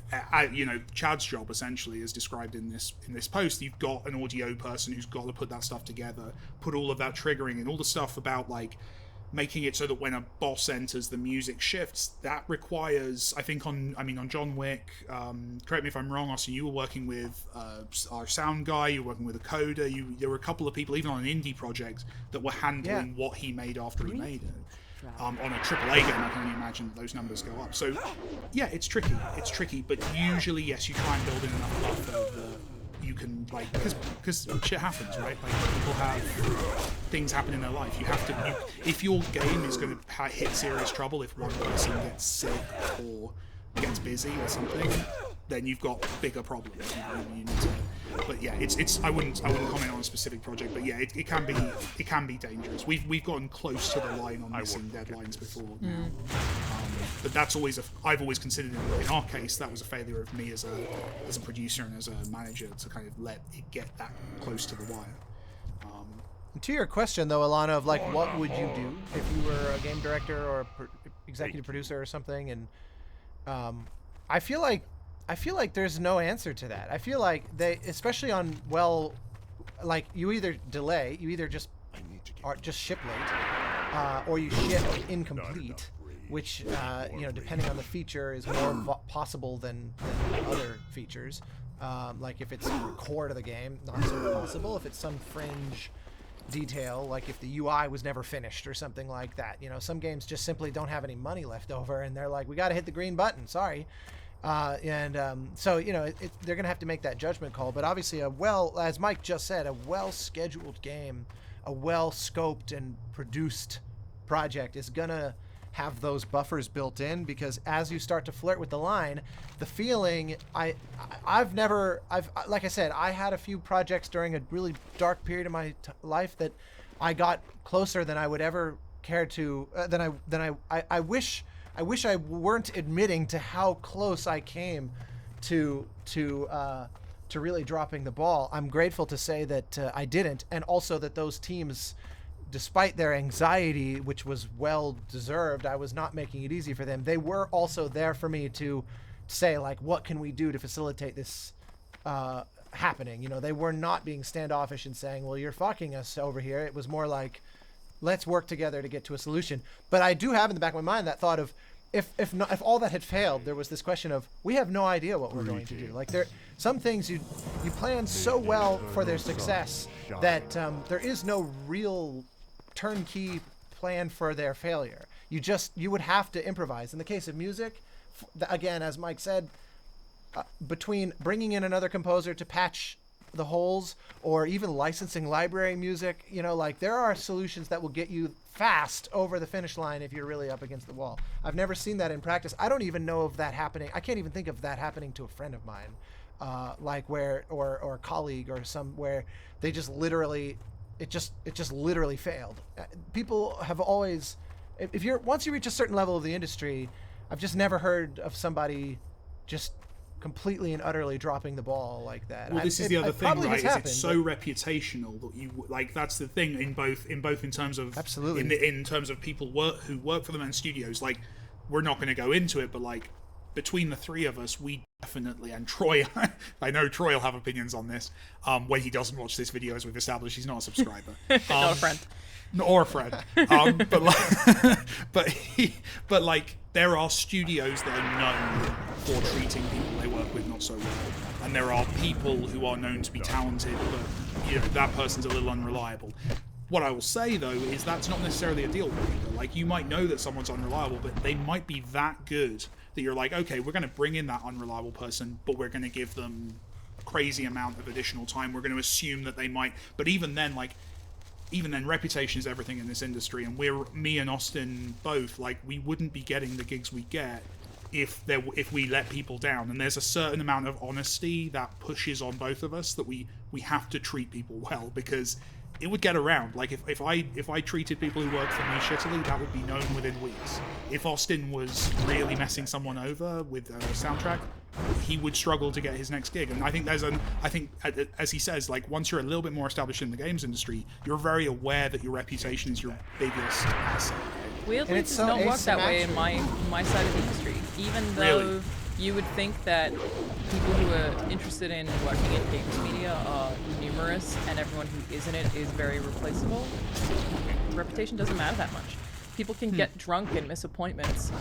you know, Chad's job essentially is described in this post. You've got an audio person who's got to put that stuff together, put all of that triggering and all the stuff about like making it so that when a boss enters, the music shifts. That requires, I think, on John Wick. Correct me if I'm wrong, Austin. You were working with our sound guy. You were working with a coder. There were a couple of people, even on an indie project, that were handling what he made after he made it. On a AAA game, I can only imagine that those numbers go up. So, yeah, it's tricky. It's tricky, but usually, yes, you try and build in enough buffer that you can, like, because shit happens, right? Like, people have things happen in their life. You have to, if your game is going to hit serious trouble, if one person gets sick or gets busy or something, then you've got bigger problems. You need to, but yeah, it's. I wouldn't comment on a specific project, but yeah, it can be dangerous. We've gotten close to the line on missing deadlines before now. But that's always I've always considered in our case that was a failure of me as a producer and as a manager to kind of let it get that close to the wire. To your question though, Alana, of like, what would you do if you were a game director or a executive producer or something? And I feel like there's no answer to that. I feel like they, especially on like you either delay, you either just ship late, or you ship incomplete, which you know, depending on the feature, is more possible than other features. Like if it's core to the game, not so possible. If it's some fringe detail, like if the UI was never finished or something like that, you know, some games just simply don't have any money left over, and they're like, we got to hit the green button. Sorry. So, you know, they're going to have to make that judgment call. But obviously, as Mike just said, a well-scheduled game, a well-scoped and produced project is going to have those buffers built in, because as you start to flirt with the line, the feeling, I've like I said, I had a few projects during a really dark period of my life that I got closer than I would ever care to, I wish I weren't admitting to how close I came to really dropping the ball. I'm grateful to say that I didn't, and also that those teams, despite their anxiety, which was well deserved, I was not making it easy for them. They were also there for me to say, like, what can we do to facilitate this happening? You know, they were not being standoffish and saying, well, you're fucking us over here. It was more like, let's work together to get to a solution. But I do have in the back of my mind that thought of, if all that had failed, there was this question of, we have no idea what we're going to do. Like, some things you plan so well for their success that there is no real turnkey plan for their failure. You would have to improvise. In the case of music, again, as Mike said, between bringing in another composer to patch the holes, or even licensing library music, you know, like, there are solutions that will get you fast over the finish line if you're really up against the wall. I've never seen that in practice. I don't even know of that happening. I can't even think of that happening to a friend of mine, like where, or a colleague or where they just literally, it just literally failed. People have always, once you reach a certain level of the industry, I've just never heard of somebody just completely and utterly dropping the ball like that. Well, this is the other thing, right? It's so reputational that you, like, that's the thing in both in terms of, absolutely, in terms of people who work for them and studios. Like, we're not going to go into it, but like, between the three of us, we definitely, and Troy, I know Troy will have opinions on this when he doesn't watch this video, as we've established. He's not a subscriber. Not a friend. Or a friend. But like, there are studios that are known for treating people they work with not so well, and there are people who are known to be talented, but, you know, that person's a little unreliable. What I will say though is that's not necessarily a deal breaker. Like, you might know that someone's unreliable, but they might be that good that you're like, okay, we're going to bring in that unreliable person, but we're going to give them a crazy amount of additional time. We're going to assume that they might. But even then, reputation is everything in this industry, and me and Austin both, like, we wouldn't be getting the gigs we get if we let people down. And there's a certain amount of honesty that pushes on both of us that we have to treat people well, because it would get around. Like, if I treated people who worked for me shittily, that would be known within weeks. If Austin was really messing someone over with a soundtrack, he would struggle to get his next gig. And I think as he says, like, once you're a little bit more established in the games industry, you're very aware that your reputation is your biggest asset. Weirdly, it does not work that way in my side of the industry. Even though you would think that people who are interested in working in games media are numerous, and everyone who isn't it is very replaceable, reputation doesn't matter that much. People can get drunk and miss appointments.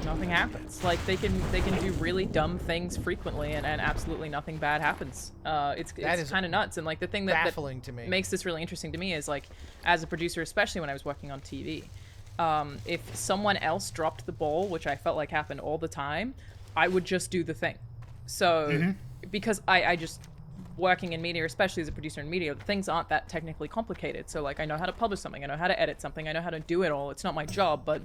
Nothing happens. Like, they can do really dumb things frequently, and absolutely nothing bad happens. It's kind of nuts. And like, the thing that to me makes this really interesting to me is, like, as a producer, especially when I was working on TV, if someone else dropped the ball, which I felt like happened all the time, I would just do the thing. So because I just, working in media, especially as a producer in media, things aren't that technically complicated. So, like, I know how to publish something, I know how to edit something, I know how to do it all. It's not my job, but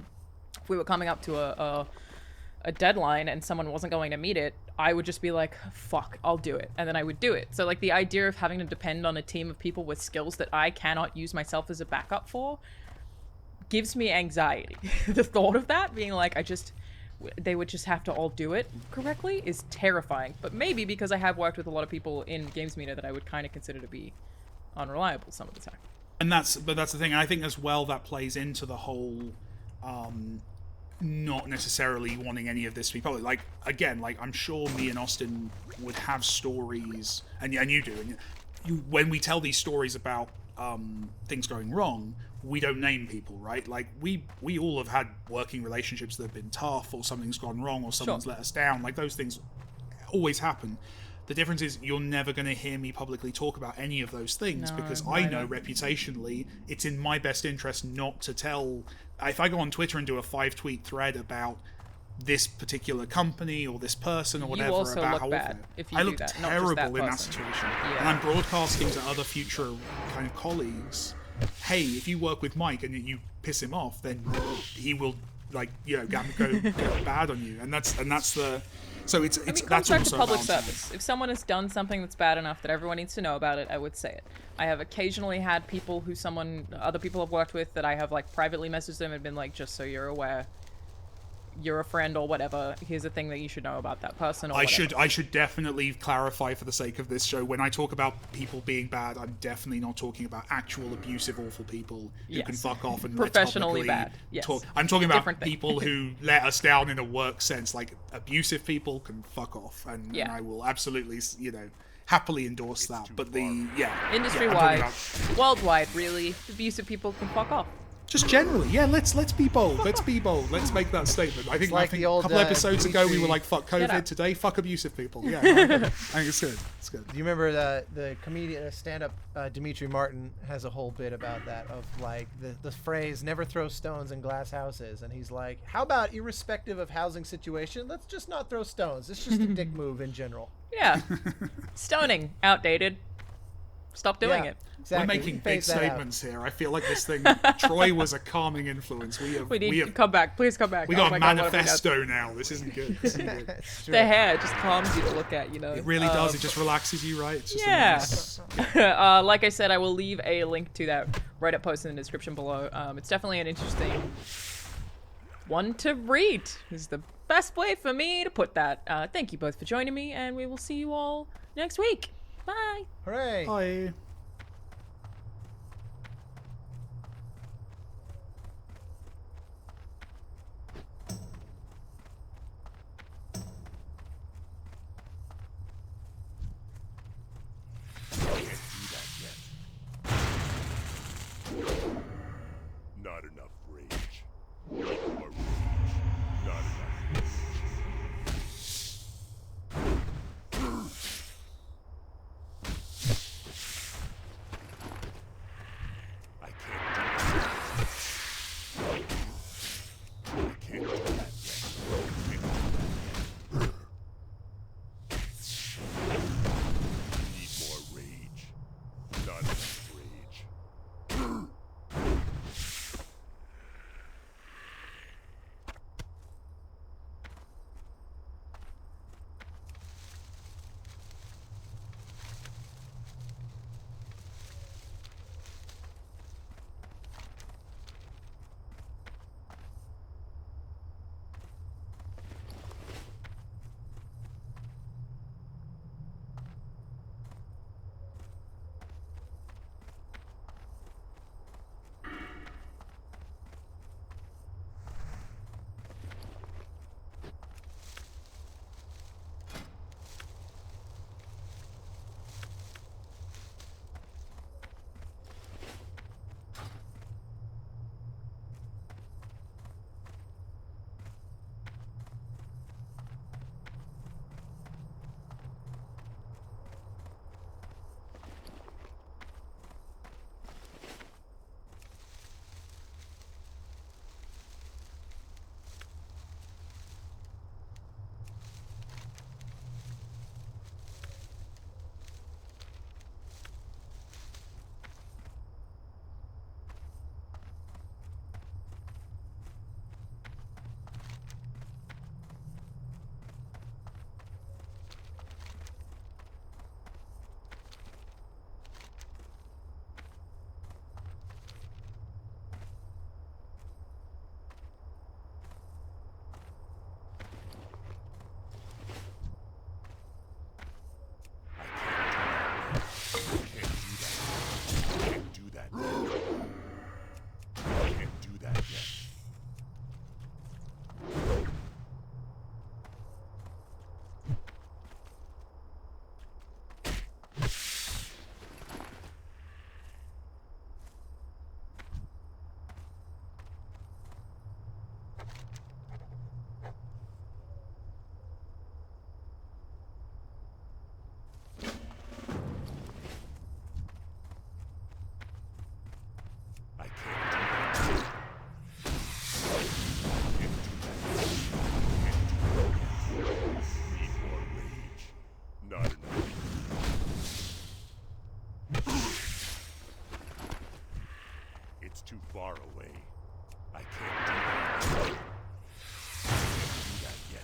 if we were coming up to a deadline and someone wasn't going to meet it, I would just be like, fuck, I'll do it. And then I would do it. So, like, the idea of having to depend on a team of people with skills that I cannot use myself as a backup for gives me anxiety. The thought of that, being like, they would just have to all do it correctly, is terrifying. But maybe because I have worked with a lot of people in games media that I would kind of consider to be unreliable some of the time. And that's the thing. And I think as well that plays into the whole not necessarily wanting any of this to be public. Like, again, like, I'm sure me and Austin would have stories, and you do. And when we tell these stories about things going wrong, we don't name people, right? Like, we all have had working relationships that have been tough, or something's gone wrong, or someone's let us down. Like, those things always happen. The difference is you're never going to hear me publicly talk about any of those things, because I know reputationally it's in my best interest not to tell. If I go on Twitter and do a 5-tweet thread about this particular company or this person or whatever, you also about look how bad if you I do look that, terrible not just in that situation. And I'm broadcasting to other future kind of colleagues, hey, if you work with Mike and you piss him off, then he will, like, you know, go bad on you. And that's the. So it's comes that's back also to public a service. If someone has done something that's bad enough that everyone needs to know about it, I would say it. I have occasionally had people other people have worked with that I have, like, privately messaged them and been like, just so you're aware, you're a friend or whatever, here's a thing that you should know about that person or whatever. I should definitely clarify for the sake of this show, when I talk about people being bad, I'm definitely not talking about actual abusive, awful people who can fuck off and professionally bad. Yes. I'm talking about people who let us down in a work sense. Like, abusive people can fuck off, and I will absolutely, you know, happily endorse that. But industry-wide, worldwide, really, abusive people can fuck off. Just generally, let's be bold. Let's be bold. Let's make that statement. I think, like a couple episodes ago we were like, fuck COVID. Today, fuck abusive people. Yeah, I think it's good. It's good. Do you remember the comedian, stand-up Dimitri Martin has a whole bit about that, of like the phrase "never throw stones in glass houses," and he's like, how about irrespective of housing situation, let's just not throw stones. It's just a dick move in general. Yeah, stoning outdated. Stop doing it. We're Exactly. making big statements here. I feel like this thing, Troy was a calming influence. We need to come back. Please come back. We got a manifesto now. This isn't good. The hair just calms you to look at, you know. It really does. It just relaxes you, right? It's just like I said, I will leave a link to that Reddit post in the description below. It's definitely an interesting one to read. This is the best way for me to put that. Thank you both for joining me, and we will see you all next week. Bye. Hooray. Bye. Not enough rage. More rage. Not enough rage. It's too far away. I can't do that. Can't do that yet.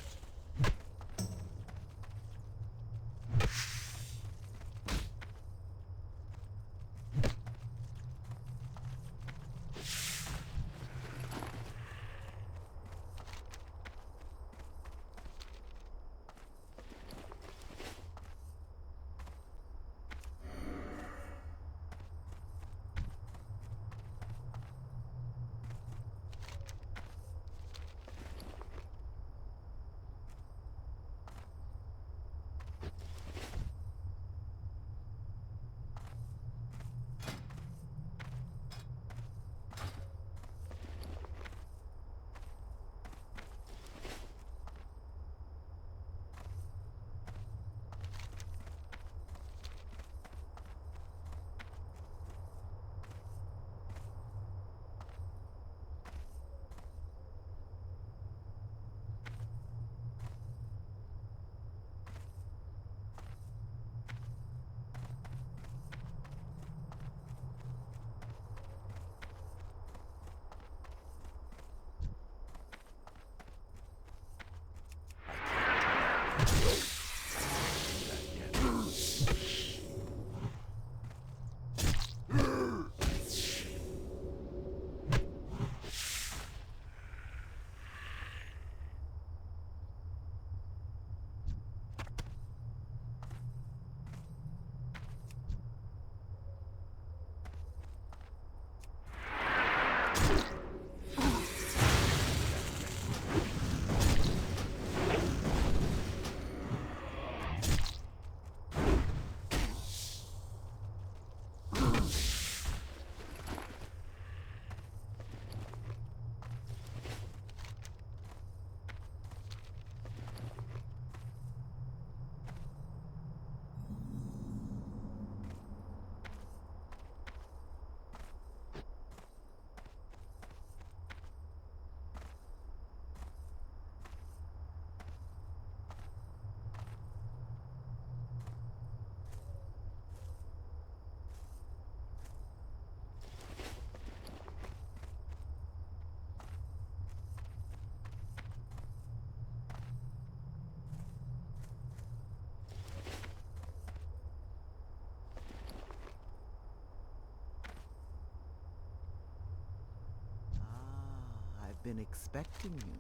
I've been expecting you.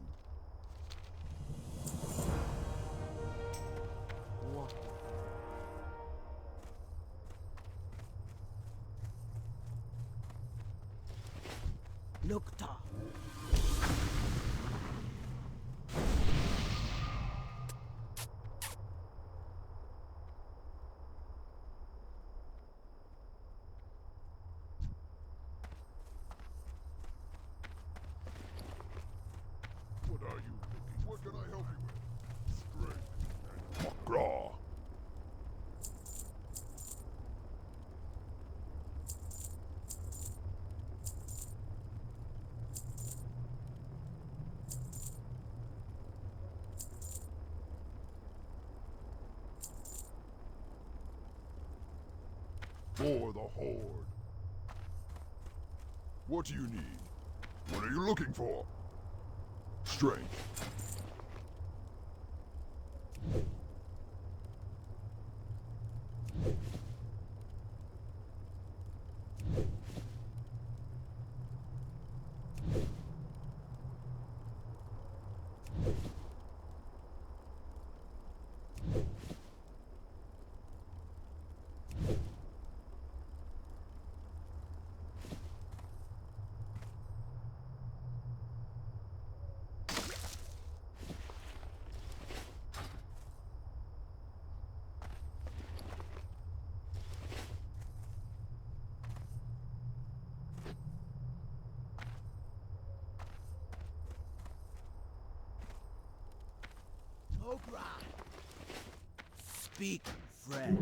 What? Nukta. What are you looking? What can I help you with? Strength and McGraw. For the Horde. What do you need? What are you looking for? Strength. Ogra. Speak, friend.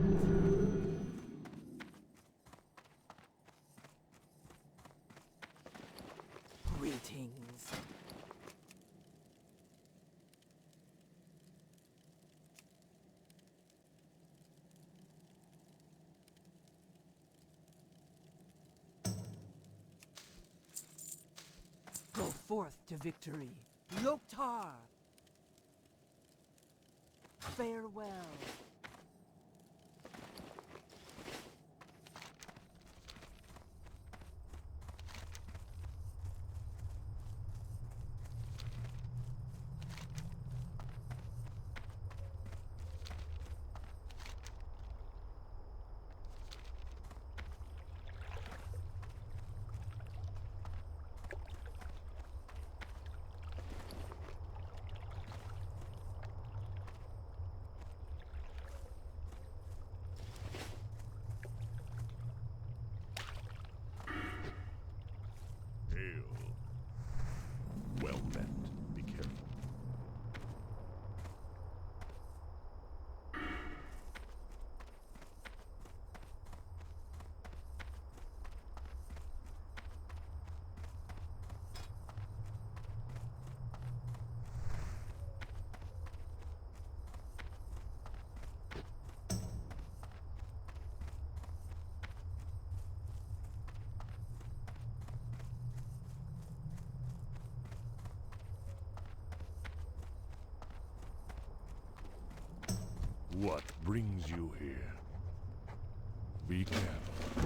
Greetings. forth to victory. Loktar! Farewell. Hail. Well met. Be careful. What brings you here? Be careful.